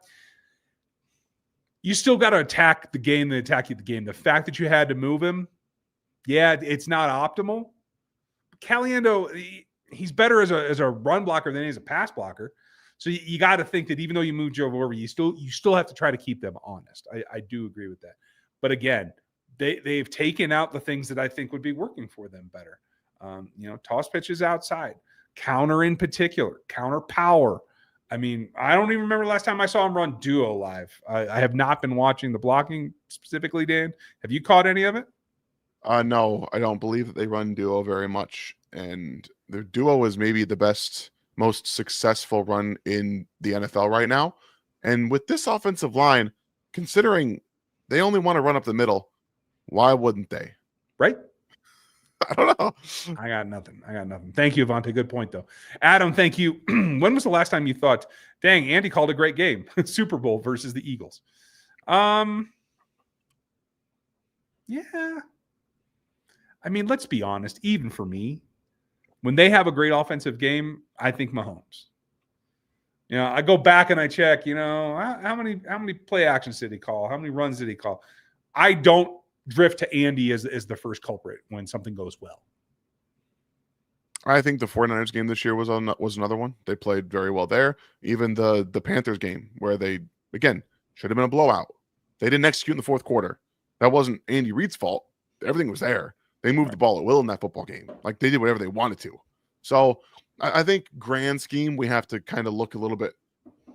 You still got to attack the game and attack the game. The fact that you had to move him, yeah, it's not optimal. Caliendo, he's better as a run blocker than he is a pass blocker. So you got to think that even though you moved Joe over, you still have to try to keep them honest. I do agree with that. But again, they've taken out the things that I think would be working for them better. Toss pitches outside, counter in particular, counter power. I mean, I don't even remember the last time I saw him run duo live. I have not been watching the blocking specifically, Dan. Have you caught any of it? No, I don't believe that they run duo very much. And their duo is maybe the best, most successful run in the NFL right now. And with this offensive line, considering they only want to run up the middle, why wouldn't they? Right? I don't know. I got nothing. Thank you, Avante. Good point, though. Adam, thank you. When was the last time you thought, dang, Andy called a great game? Super Bowl versus the Eagles. Yeah. I mean, let's be honest. Even for me, when they have a great offensive game, I think Mahomes. I go back and I check, how many play actions did he call? How many runs did he call? I don't drift to Andy as the first culprit when something goes well. I think the 49ers game this year was another one. They played very well there. Even the Panthers game where they, again, should have been a blowout. They didn't execute in the fourth quarter. That wasn't Andy Reid's fault. Everything was there. They moved the ball at will in that football game. Like, they did whatever they wanted to. So I think grand scheme, we have to kind of look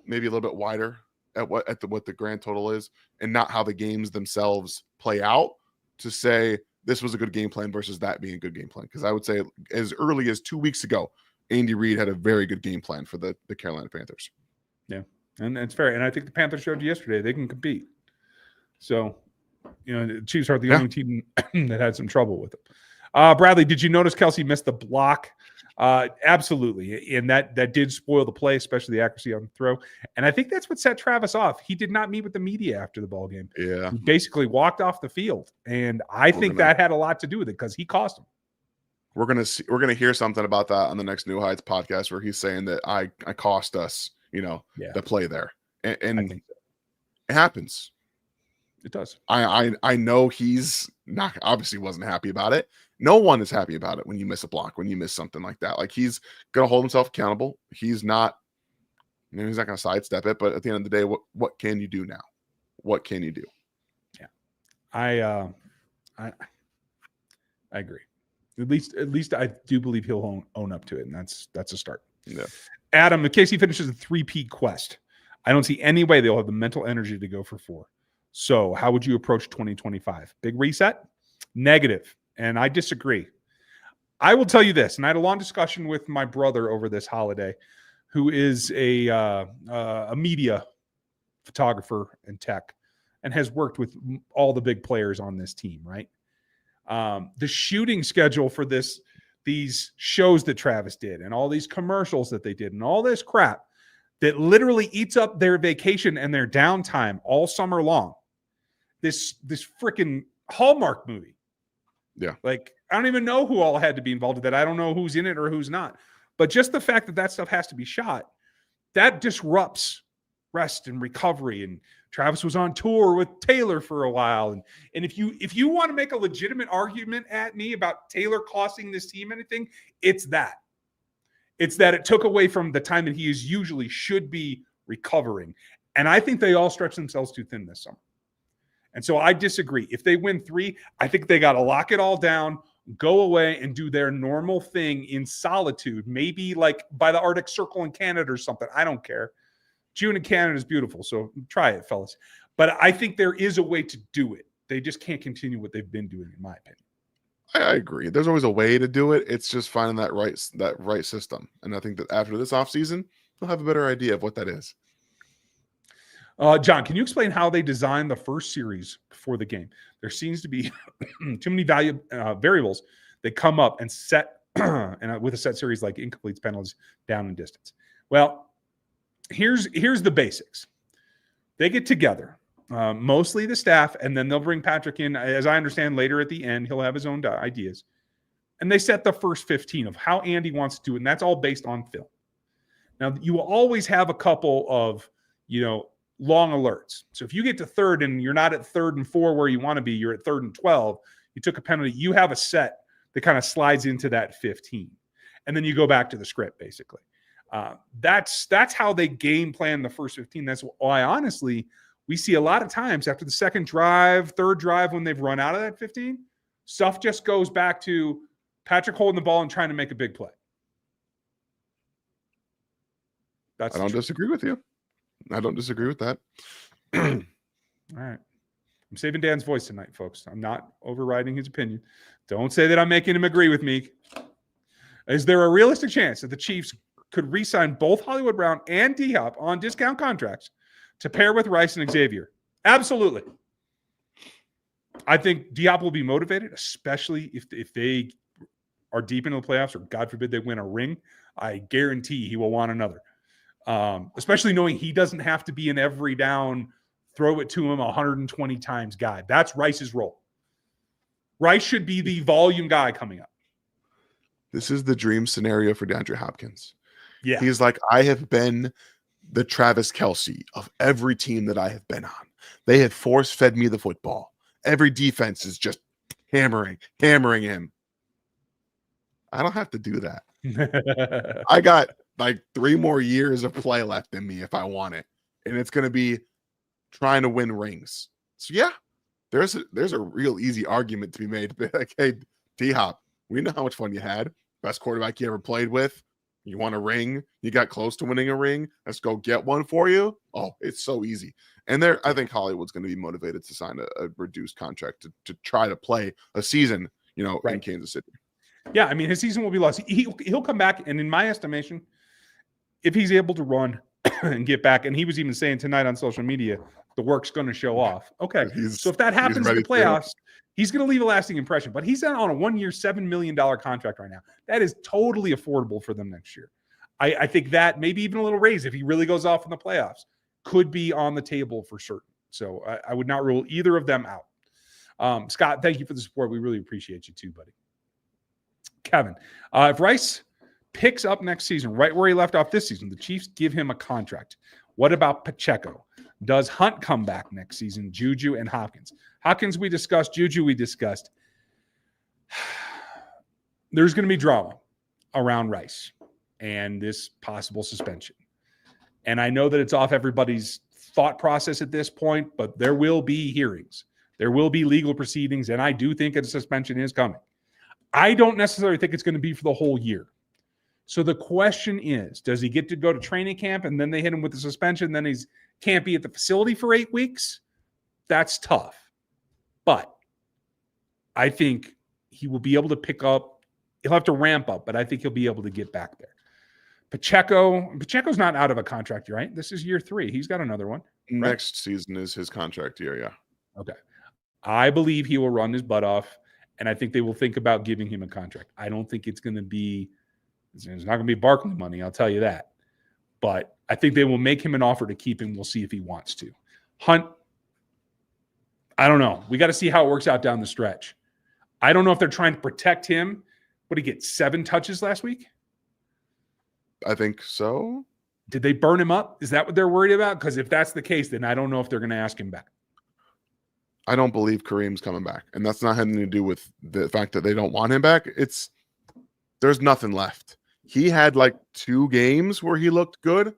maybe a little bit wider at what the grand total is, and not how the games themselves play out to say this was a good game plan versus that being a good game plan. Because I would say as early as 2 weeks ago, Andy Reid had a very good game plan for the Carolina Panthers. Yeah, and it's fair. And I think the Panthers showed yesterday they can compete. So, the Chiefs are the only team that had some trouble with them. Bradley, did you notice Kelsey missed the block? Absolutely. And that did spoil the play, especially the accuracy on the throw. And I think that's what set Travis off. He did not meet with the media after the ball game. Yeah. He basically walked off the field. And I think that had a lot to do with it because he cost him. We're gonna hear something about that on the next New Heights podcast where he's saying that I cost us, the play there. And I think so. It happens. It does. I know he's not, obviously wasn't happy about it. No one is happy about it when you miss a block, when you miss something like that. Like, he's going to hold himself accountable. He's not going to sidestep it. But at the end of the day, what can you do now? What can you do? Yeah, I agree. At least I do believe he'll own up to it, and that's a start. Yeah. Adam, in case he finishes a 3-peat quest, I don't see any way they'll have the mental energy to go for 4. So how would you approach 2025? Big reset? Negative. And I disagree. I will tell you this, and I had a long discussion with my brother over this holiday, who is a media photographer and tech and has worked with all the big players on this team, right? The shooting schedule for these shows that Travis did and all these commercials that they did and all this crap that literally eats up their vacation and their downtime all summer long. this freaking Hallmark movie. Yeah. Like, I don't even know who all had to be involved with that. I don't know who's in it or who's not. But just the fact that that stuff has to be shot, that disrupts rest and recovery. And Travis was on tour with Taylor for a while. And if you want to make a legitimate argument at me about Taylor costing this team anything, it's that. It's that it took away from the time that he is usually should be recovering. And I think they all stretch themselves too thin this summer. And so I disagree. If they win 3, I think they got to lock it all down, go away and do their normal thing in solitude, maybe like by the Arctic Circle in Canada or something. I don't care. June in Canada is beautiful, so try it, fellas. But I think there is a way to do it. They just can't continue what they've been doing, in my opinion. I agree. There's always a way to do it. It's just finding that right system. And I think that after this offseason, they'll have a better idea of what that is. John, can you explain how they designed the first series before the game? There seems to be too many variables that come up and set and with a set series like incompletes, penalties, down and distance. Well, here's the basics. They get together, mostly the staff, and then they'll bring Patrick in. As I understand, later at the end, he'll have his own ideas. And they set the first 15 of how Andy wants to do it, and that's all based on film. Now, you will always have a couple of, long alerts. So if you get to third and you're not at 3rd and 4 where you want to be, you're at 3rd and 12, you took a penalty, you have a set that kind of slides into that 15. And then you go back to the script, basically. That's how they game plan the first 15. That's why, honestly, we see a lot of times after the second drive, third drive, when they've run out of that 15, stuff just goes back to Patrick holding the ball and trying to make a big play. I don't disagree with you. I don't disagree with that. All right. I'm saving Dan's voice tonight, folks. I'm not overriding his opinion. Don't say that I'm making him agree with me. Is there a realistic chance that the Chiefs could re-sign both Hollywood Brown and D-Hop on discount contracts to pair with Rice and Xavier? Absolutely. I think D-Hop will be motivated, especially if they are deep into the playoffs or, God forbid, they win a ring. I guarantee he will want another. Especially knowing he doesn't have to be an every down, throw it to him 120 times guy. That's Rice's role. Rice should be the volume guy coming up. This is the dream scenario for DeAndre Hopkins. Yeah. He's like, I have been the Travis Kelce of every team that I have been on. They have force-fed me the football. Every defense is just hammering him. I don't have to do that. I got like 3 more years of play left in me if I want it. And it's going to be trying to win rings. So yeah, there's a real easy argument to be made. Like, hey, D-Hop, we know how much fun you had. Best quarterback you ever played with. You want a ring? You got close to winning a ring. Let's go get one for you. Oh, it's so easy. And I think Hollywood's going to be motivated to sign a reduced contract to try to play a season, right, in Kansas City. Yeah, I mean, his season will be lost. He'll come back, and in my estimation, if he's able to run and get back, and he was even saying tonight on social media, the work's going to show off. Okay, so if that happens in the playoffs, he's going to leave a lasting impression. But he's on a 1-year, $7 million contract right now. That is totally affordable for them next year. I think that maybe even a little raise if he really goes off in the playoffs could be on the table for certain. So I would not rule either of them out. Scott, thank you for the support. We really appreciate you too, buddy. Kevin, if Rice picks up next season right where he left off this season, the Chiefs give him a contract. What about Pacheco? Does Hunt come back next season? Juju and Hopkins. Hopkins we discussed. Juju we discussed. There's going to be drama around Rice and this possible suspension. And I know that it's off everybody's thought process at this point, but there will be hearings. There will be legal proceedings, and I do think a suspension is coming. I don't necessarily think it's going to be for the whole year. So the question is, does he get to go to training camp and then they hit him with the suspension, then he can't be at the facility for 8 weeks? That's tough. But I think he will be able to pick up. He'll have to ramp up, but I think he'll be able to get back there. Pacheco's not out of a contract, right? This is year 3. He's got another one. Right? Next season is his contract year, yeah. Okay. I believe he will run his butt off, and I think they will think about giving him a contract. I don't think it's not going to be Barkley money, I'll tell you that. But I think they will make him an offer to keep him. We'll see if he wants to. Hunt, I don't know. We got to see how it works out down the stretch. I don't know if they're trying to protect him. What did he get? 7 touches last week? I think so. Did they burn him up? Is that what they're worried about? Because if that's the case, then I don't know if they're going to ask him back. I don't believe Kareem's coming back. And that's not having to do with the fact that they don't want him back. There's nothing left. He had like 2 games where he looked good.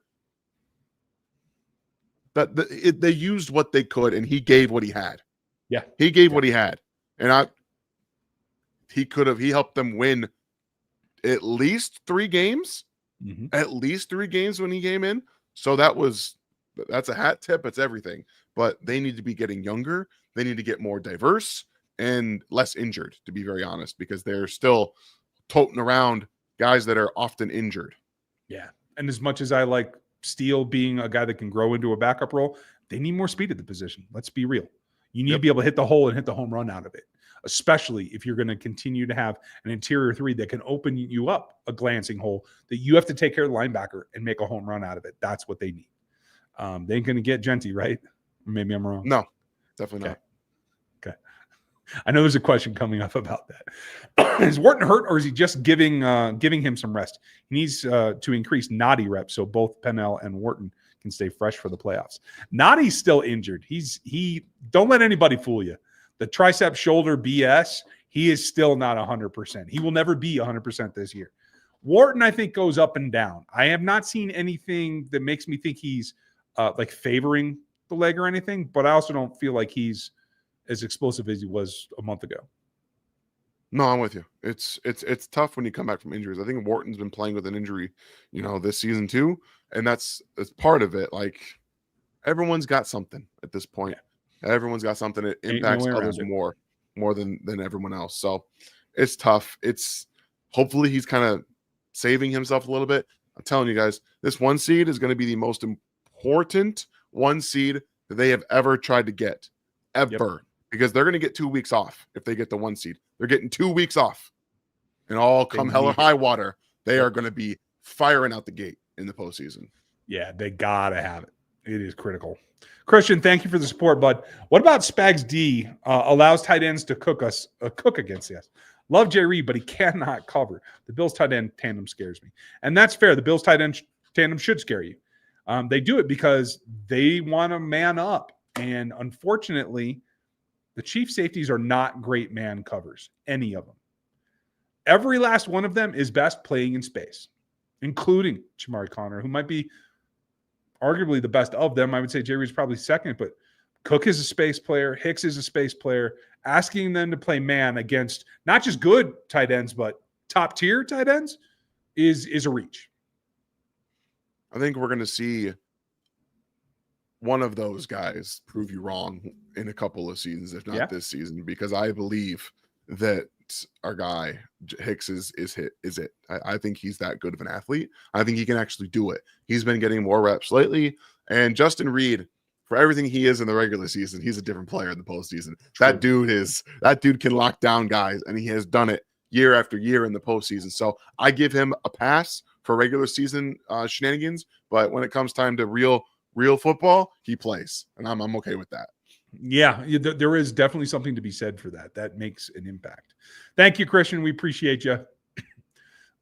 They used what they could, and he gave what he had. Yeah. He gave what he had. And he helped them win at least 3 games. Mm-hmm. At least 3 games when he came in. So that's a hat tip. It's everything. But they need to be getting younger. They need to get more diverse and less injured, to be very honest, because they're still toting around guys that are often injured. Yeah. And as much as I like Steele being a guy that can grow into a backup role, they need more speed at the position. Let's be real. You need to be able to hit the hole and hit the home run out of it, especially if you're going to continue to have an interior 3 that can open you up a glancing hole that you have to take care of the linebacker and make a home run out of it. That's what they need. They ain't going to get Genty, right? Maybe I'm wrong. No, definitely not. Okay. I know there's a question coming up about that. Is Wharton hurt, or is he just giving him some rest? He needs to increase Noddy reps so both Pennell and Wharton can stay fresh for the playoffs. Noddy's still injured. He don't let anybody fool you. The tricep shoulder BS, he is still not 100%. He will never be 100% this year. Wharton, I think, goes up and down. I have not seen anything that makes me think he's like favoring the leg or anything, but I also don't feel like he's as explosive as he was a month ago. No, I'm with you. It's tough when you come back from injuries. I think Wharton's been playing with an injury, this season too, and that's part of it. Like, everyone's got something at this point. Yeah. Everyone's got something that impacts others more than everyone else. So it's tough. Hopefully he's kind of saving himself a little bit. I'm telling you guys, this 1 seed is going to be the most important 1 seed that they have ever tried to get, ever. Yep. Because they're going to get 2 weeks off if they get the 1 seed. They're getting 2 weeks off. And all come hell or high water, they are going to be firing out the gate in the postseason. Yeah, they got to have it. It is critical. Christian, thank you for the support, bud. What about Spags D allows tight ends to cook against us? Love Jay Reed, but he cannot cover. The Bills tight end tandem scares me. And that's fair. The Bills tight end tandem should scare you. They do it because they want to man up. And unfortunately, the Chiefs safeties are not great man covers, any of them. Every last one of them is best playing in space, including Chamari Connor, who might be arguably the best of them. I would say Jerry's probably second, but Cook is a space player. Hicks is a space player. Asking them to play man against not just good tight ends, but top tier tight ends is a reach. I think we're going to see one of those guys prove you wrong in a couple of seasons, if not this season, because I believe that our guy Hicks is it. I think he's that good of an athlete. I think he can actually do it. He's been getting more reps lately. And Justin Reed, for everything he is in the regular season, he's a different player in the postseason. That dude can lock down guys, and he has done it year after year in the postseason. So I give him a pass for regular season shenanigans, but when it comes time to real football, he plays, and I'm okay with that. Yeah, there is definitely something to be said for that. That makes an impact. Thank you, Christian. We appreciate you.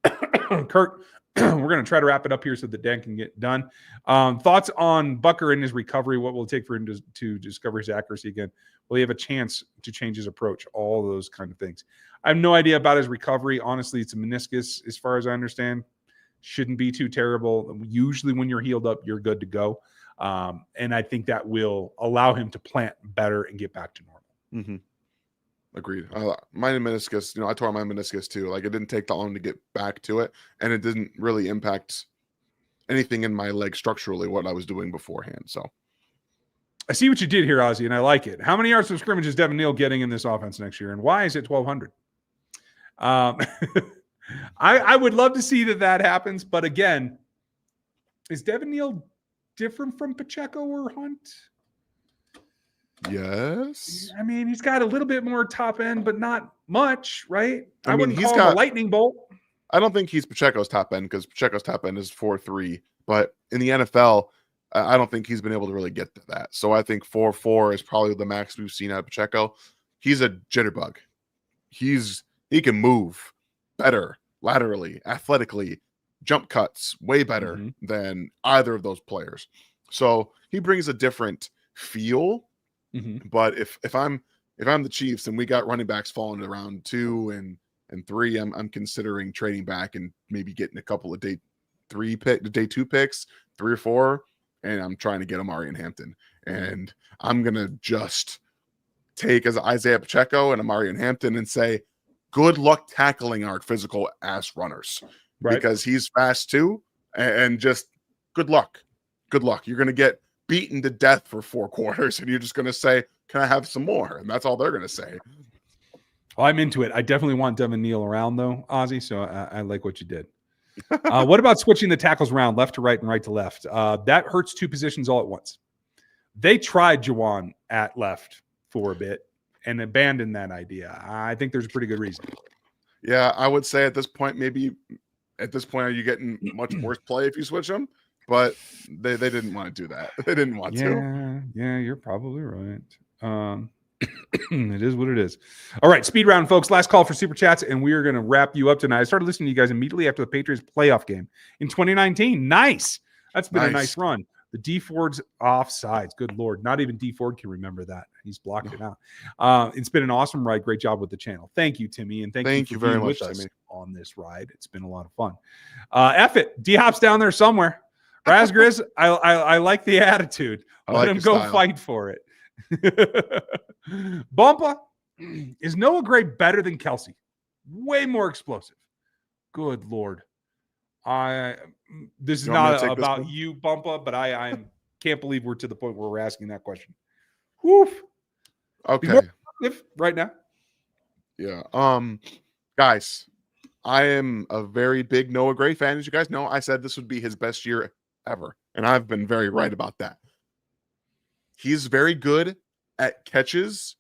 Kurt, we're going to try to wrap it up here so that Dan can get done. Thoughts on Bucker and his recovery? What will it take for him to discover his accuracy again? Will he have a chance to change his approach? All those kind of things. I have no idea about his recovery. Honestly, it's a meniscus as far as I understand. Shouldn't be too terrible. Usually when you're healed up, you're good to go. And I think that will allow him to plant better and get back to normal. Mm-hmm. Agreed. My meniscus, I tore my meniscus too. Like, it didn't take that long to get back to it, and it didn't really impact anything in my leg structurally, what I was doing beforehand. So I see what you did here, Ozzy, and I like it. How many yards of scrimmage is Devin Neal getting in this offense next year, and why is it 1,200? I would love to see that happens, but again, is Devin Neal different from Pacheco or Hunt? Yes. I mean, he's got a little bit more top end, but not much, right? I wouldn't call him a lightning bolt. I don't think he's Pacheco's top end, because Pacheco's top end is 4.3. But in the NFL, I don't think he's been able to really get to that. So I think 4.4 is probably the max we've seen out of Pacheco. He's a jitterbug. He can move better laterally, athletically, jump cuts way better than either of those players. So he brings a different feel. But if I'm the Chiefs and we got running backs falling around 2 and 3, I'm considering trading back and maybe getting a couple of day 2 picks, 3 or 4, and I'm trying to get Amari and Hampton. And I'm gonna just take as Isaiah Pacheco and Amari and Hampton and say, good luck tackling our physical ass runners, because he's fast too, and just good luck. Good luck. You're gonna get beaten to death for 4 quarters, and you're just gonna say, "Can I have some more?" And that's all they're gonna say. Well, I'm into it. I definitely want Devin Neal around though, Ozzy. So I like what you did. What about switching the tackles around left to right and right to left? That hurts 2 positions all at once. They tried Juwan at left for a bit and abandoned that idea. I think there's a pretty good reason. Yeah, I would say at this point, are you getting much worse play if you switch them? But they didn't want to do that. They didn't want to. Yeah, you're probably right. It is what it is. All right, speed round, folks. Last call for super chats, and we are going to wrap you up tonight. I started listening to you guys immediately after the Patriots playoff game in 2019. Nice. That's been a nice run. The D Ford's offsides. Good Lord. Not even D Ford can remember that. He's blocked it out. It's been an awesome ride. Great job with the channel. Thank you, Timmy. And thank you for very being much, with us Timmy, on this ride. It's been a lot of fun. F it. D-Hop's down there somewhere. Razgriz, I like the attitude. Let him go fight for it. Bumpa, is Noah Gray better than Kelsey? Way more explosive. Good Lord. This is not about you, Bumpa, but I can't believe we're to the point where we're asking that question. Woof. Okay. Right now. Yeah. Guys, I am a very big Noah Gray fan. As you guys know, I said this would be his best year ever, and I've been very right about that. He's very good at catches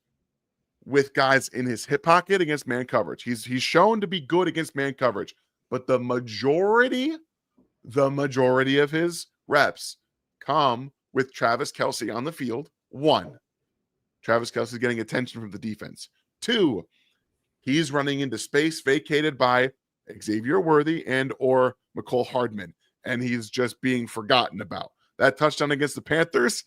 with guys in his hip pocket against man coverage. He's shown to be good against man coverage, but the majority of his reps come with Travis Kelce on the field. 1, Travis Kelce is getting attention from the defense. 2, he's running into space vacated by Xavier Worthy and or McCole Hardman, and he's just being forgotten about. That touchdown against the Panthers,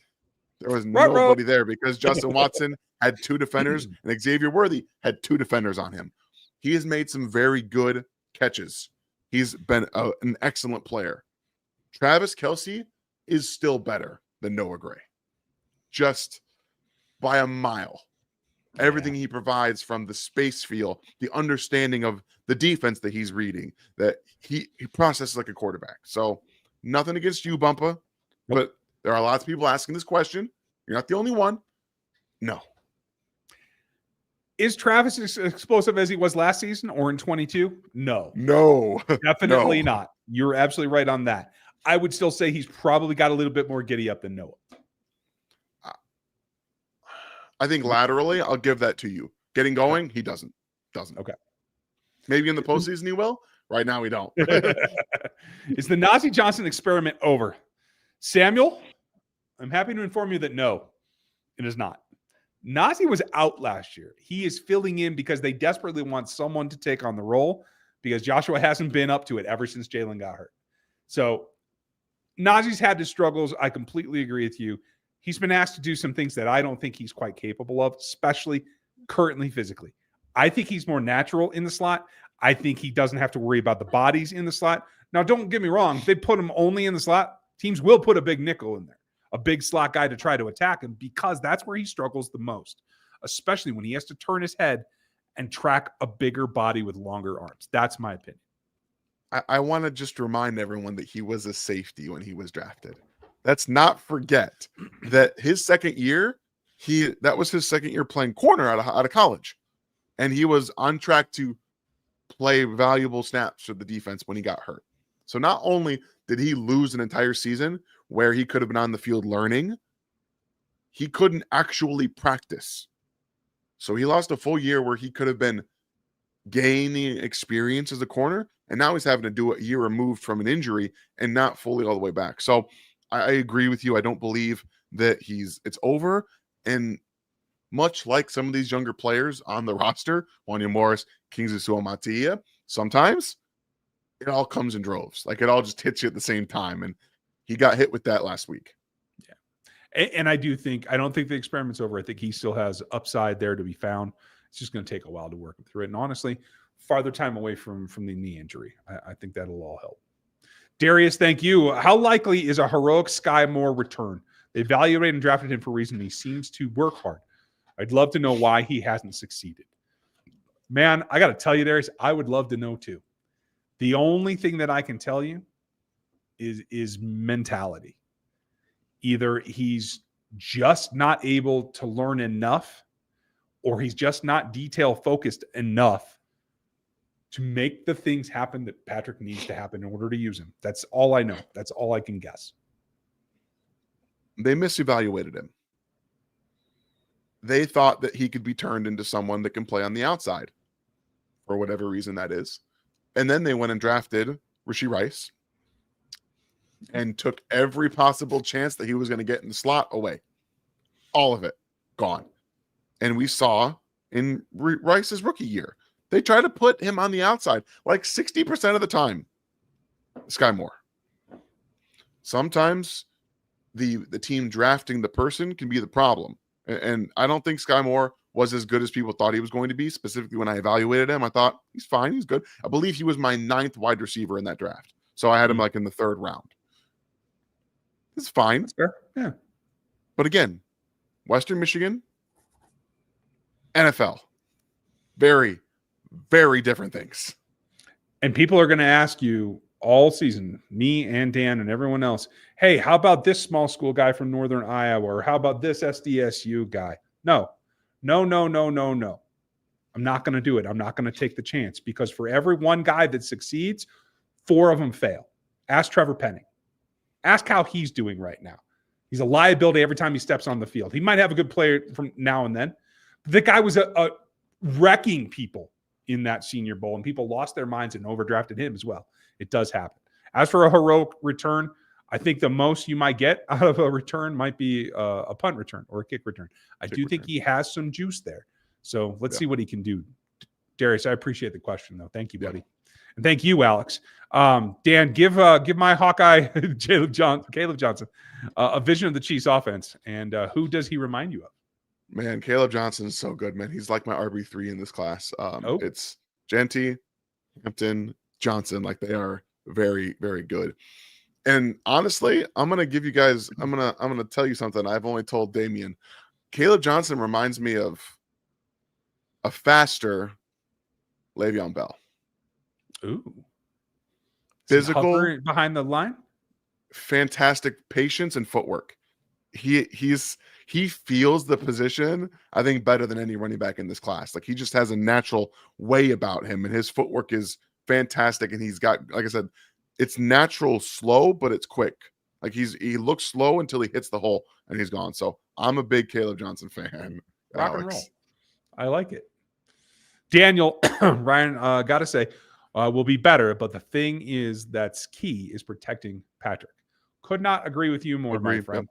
there was nobody there because Justin Watson had 2 defenders and Xavier Worthy had 2 defenders on him. He has made some very good catches. He's been an excellent player. Travis Kelce is still better than Noah Gray, just by a mile. Everything he provides, from the space feel, the understanding of the defense that he's reading, that he processes like a quarterback. So nothing against you, Bumpa, but there are lots of people asking this question. You're not the only one. No. Is Travis as explosive as he was last season or in 22? No. Definitely not. You're absolutely right on that. I would still say he's probably got a little bit more giddy up than Noah. I think laterally, I'll give that to you. Getting going, he doesn't. Okay. Maybe in the postseason he will. Right now, we don't. Is the Nazi Johnson experiment over? Samuel, I'm happy to inform you that no, it is not. Nazi was out last year. He is filling in because they desperately want someone to take on the role, because Joshua hasn't been up to it ever since Jalen got hurt. So Nazi's had his struggles. I completely agree with you. He's been asked to do some things that I don't think he's quite capable of, especially currently physically. I think he's more natural in the slot. I think he doesn't have to worry about the bodies in the slot. Now, don't get me wrong. If they put him only in the slot, teams will put a big nickel in there, a big slot guy to try to attack him, because that's where he struggles the most, especially when he has to turn his head and track a bigger body with longer arms. That's my opinion. I want to just remind everyone that he was a safety when he was drafted. Let's not forget that his second year, that was his second year playing corner out of college. And he was on track to play valuable snaps for the defense when he got hurt. So not only did he lose an entire season where he could have been on the field learning, he couldn't actually practice. So he lost a full year where he could have been gaining experience as a corner, and now he's having to do a year removed from an injury and not fully all the way back. So I agree with you. I don't believe that it's over. And much like some of these younger players on the roster, Wanya Morris, Kingsley Suamataia, sometimes it all comes in droves. Like it all just hits you at the same time. And he got hit with that last week. Yeah. And I don't think the experiment's over. I think he still has upside there to be found. It's just going to take a while to work him through it. And honestly, farther time away from the knee injury. I think that'll all help. Darius, thank you. How likely is a heroic Sky Moore return? They evaluated and drafted him for a reason. He seems to work hard. I'd love to know why he hasn't succeeded. Man, I got to tell you, Darius, I would love to know too. The only thing that I can tell you is mentality. Either he's just not able to learn enough, or he's just not detail focused enough to make the things happen that Patrick needs to happen in order to use him. That's all I know. That's all I can guess. They misevaluated him. They thought that he could be turned into someone that can play on the outside for whatever reason that is. And then they went and drafted Rashee Rice and took every possible chance that he was going to get in the slot away. All of it gone. And we saw in Rice's rookie year, they try to put him on the outside like 60% of the time. Sky Moore. Sometimes the team drafting the person can be the problem. And I don't think Sky Moore was as good as people thought he was going to be. Specifically, when I evaluated him, I thought he's fine. He's good. I believe he was my 9th wide receiver in that draft. So I had him like in the 3rd round. It's fine. That's fair. Yeah. But again, Western Michigan, NFL, very, very different things. And people are going to ask you all season, me and Dan and everyone else, hey, how about this small school guy from Northern Iowa? Or how about this SDSU guy? No. I'm not going to do it. I'm not going to take the chance, because for every one guy that succeeds, 4 of them fail. Ask Trevor Penning. Ask how he's doing right now. He's a liability every time he steps on the field. He might have a good player from now and then. The guy was a wrecking people in that Senior Bowl, and people lost their minds and overdrafted him as well. It does happen. As for a heroic return, I think the most you might get out of a return might be a punt return or a kick return. I do think he has some juice there. So let's see what he can do. Darius, I appreciate the question, though. Thank you, buddy. And thank you, Alex. Dan, give my Hawkeye, Caleb Johnson, a vision of the Chiefs offense. And who does he remind you of? Man, Caleb Johnson is so good, man. He's like my RB3 in this class. It's Genty, Hampton, Johnson. Like, they are very, very good. And honestly, I'm gonna tell you something I've only told Damien. Caleb Johnson reminds me of a faster Le'Veon Bell. Ooh. Physical behind the line, fantastic patience and footwork. He feels the position, I think, better than any running back in this class. Like, he just has a natural way about him, and his footwork is fantastic. And he's got, like I said, it's natural slow, but it's quick. Like, he looks slow until he hits the hole and he's gone. So I'm a big Caleb Johnson fan. Rock and roll. I like it. Daniel, Ryan, gotta say, will be better, but the thing is that's key is protecting Patrick. Could not agree with you more, my friend. Yep.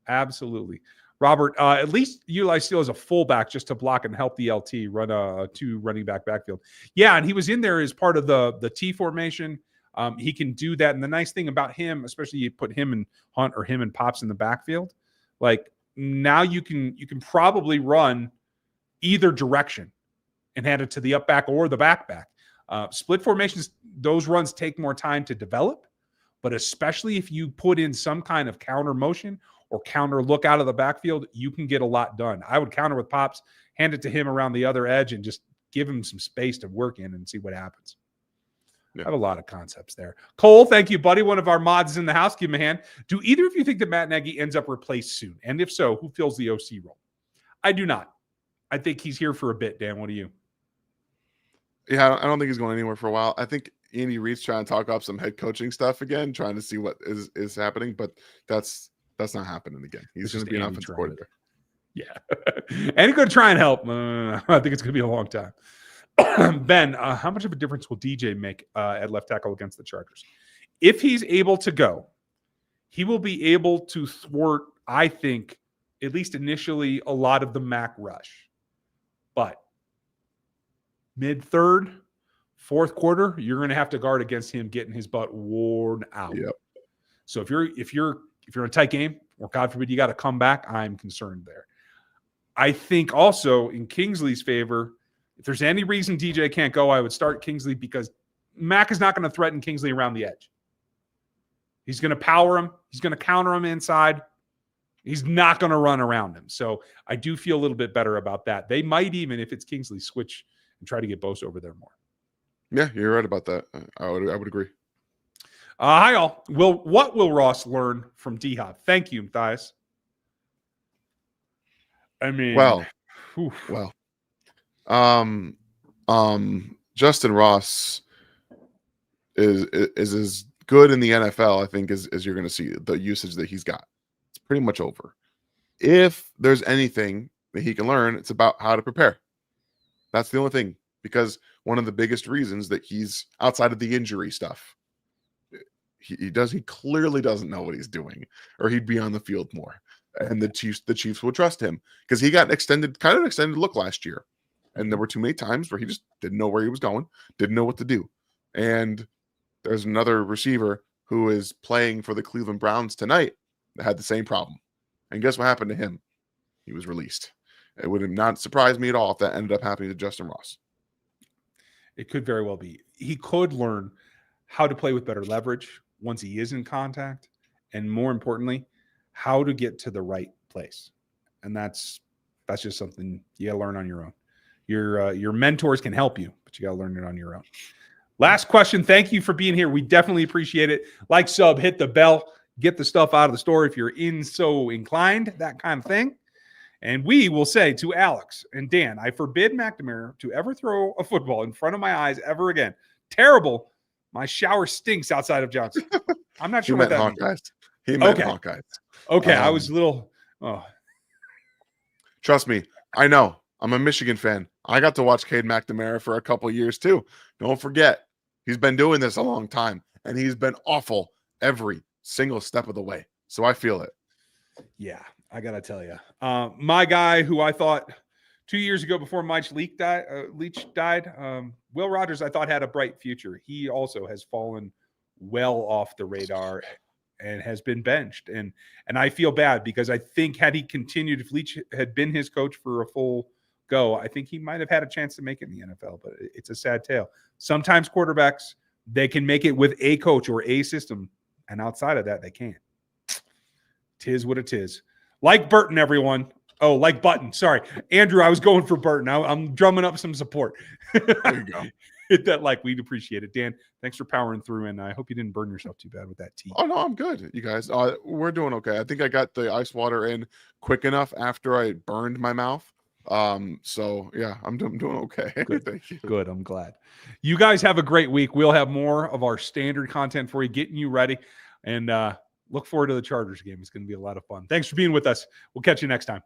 Absolutely. Robert, at least Eli Steele as a fullback just to block and help the LT run a 2 running back backfield. Yeah, and he was in there as part of the T formation. He can do that. And the nice thing about him, especially you put him and Hunt or him and Pops in the backfield, like, now you can probably run either direction and hand it to the up back or the back. Split formations, those runs take more time to develop, but especially if you put in some kind of counter motion or counter look out of the backfield, you can get a lot done. I would counter with Pops, hand it to him around the other edge, and just give him some space to work in and see what happens. Yeah. I have a lot of concepts there. Cole, thank you, buddy. One of our mods is in the house. Give him a hand. Do either of you think that Matt Nagy ends up replaced soon? And if so, who fills the OC role? I do not. I think he's here for a bit, Dan. What do you? Yeah, I don't think he's going anywhere for a while. I think Andy Reid's trying to talk up some head coaching stuff again, trying to see what is happening, but that's not happening again. He's going to be an offensive coordinator. Yeah. And he's going to try and help. I think it's going to be a long time. Ben, how much of a difference will DJ make at left tackle against the Chargers? If he's able to go, he will be able to thwart, I think, at least initially, a lot of the Mac rush. But mid-third, fourth quarter, you're going to have to guard against him getting his butt worn out. Yep. So if you're in a tight game, or God forbid you got to come back, I'm concerned there. I think also in Kingsley's favor, if there's any reason DJ can't go, I would start Kingsley because Mac is not going to threaten Kingsley around the edge. He's going to power him. He's going to counter him inside. He's not going to run around him. So I do feel a little bit better about that. They might even, if it's Kingsley, switch and try to get Bosa over there more. Yeah, you're right about that. I would agree. Hi, all. What will Ross learn from D-Hop? Thank you, Matthias. I mean, Justin Ross is as good in the NFL, I think, as you're going to see the usage that he's got. It's pretty much over. If there's anything that he can learn, it's about how to prepare. That's the only thing, because one of the biggest reasons that he's outside of the injury stuff, he clearly doesn't know what he's doing, or he'd be on the field more. And the Chiefs will trust him because he got an extended look last year. And there were too many times where he just didn't know where he was going, didn't know what to do. And there's another receiver who is playing for the Cleveland Browns tonight that had the same problem. And guess what happened to him? He was released. It would have not surprised me at all if that ended up happening to Justin Ross. It could very well be. He could learn how to play with better leverage once he is in contact. And more importantly, how to get to the right place. And that's just something you got to learn on your own. Your mentors can help you, but you got to learn it on your own. Last question. Thank you for being here. We definitely appreciate it. Like, sub, hit the bell, get the stuff out of the store if you're so inclined, that kind of thing. And we will say to Alex and Dan, I forbid McNamara to ever throw a football in front of my eyes ever again. Terrible. My shower stinks outside of Johnson. I'm not sure what that means. He meant Hawkeyes. Okay, I was a little. Trust me, I know. I'm a Michigan fan. I got to watch Cade McNamara for a couple of years too. Don't forget, he's been doing this a long time, and he's been awful every single step of the way. So I feel it. Yeah, I gotta tell you, my guy who I thought 2 years ago before Mike Leach died, Will Rogers, I thought had a bright future. He also has fallen well off the radar and has been benched. And I feel bad because I think had he continued, if Leach had been his coach for a full go, I think he might have had a chance to make it in the NFL, but it's a sad tale. Sometimes quarterbacks, they can make it with a coach or a system, and outside of that, they can't. Tis what it is. Like Burton, everyone. Oh, like Button. Sorry. Andrew, I was going for Burton. I'm drumming up some support. There you go. Hit that like. We'd appreciate it. Dan, thanks for powering through, and I hope you didn't burn yourself too bad with that tea. Oh, no, I'm good, you guys. We're doing okay. I think I got the ice water in quick enough after I burned my mouth. So, yeah, I'm doing okay. Good. Thank you. Good. I'm glad. You guys have a great week. We'll have more of our standard content for you, getting you ready, and look forward to the Chargers game. It's going to be a lot of fun. Thanks for being with us. We'll catch you next time.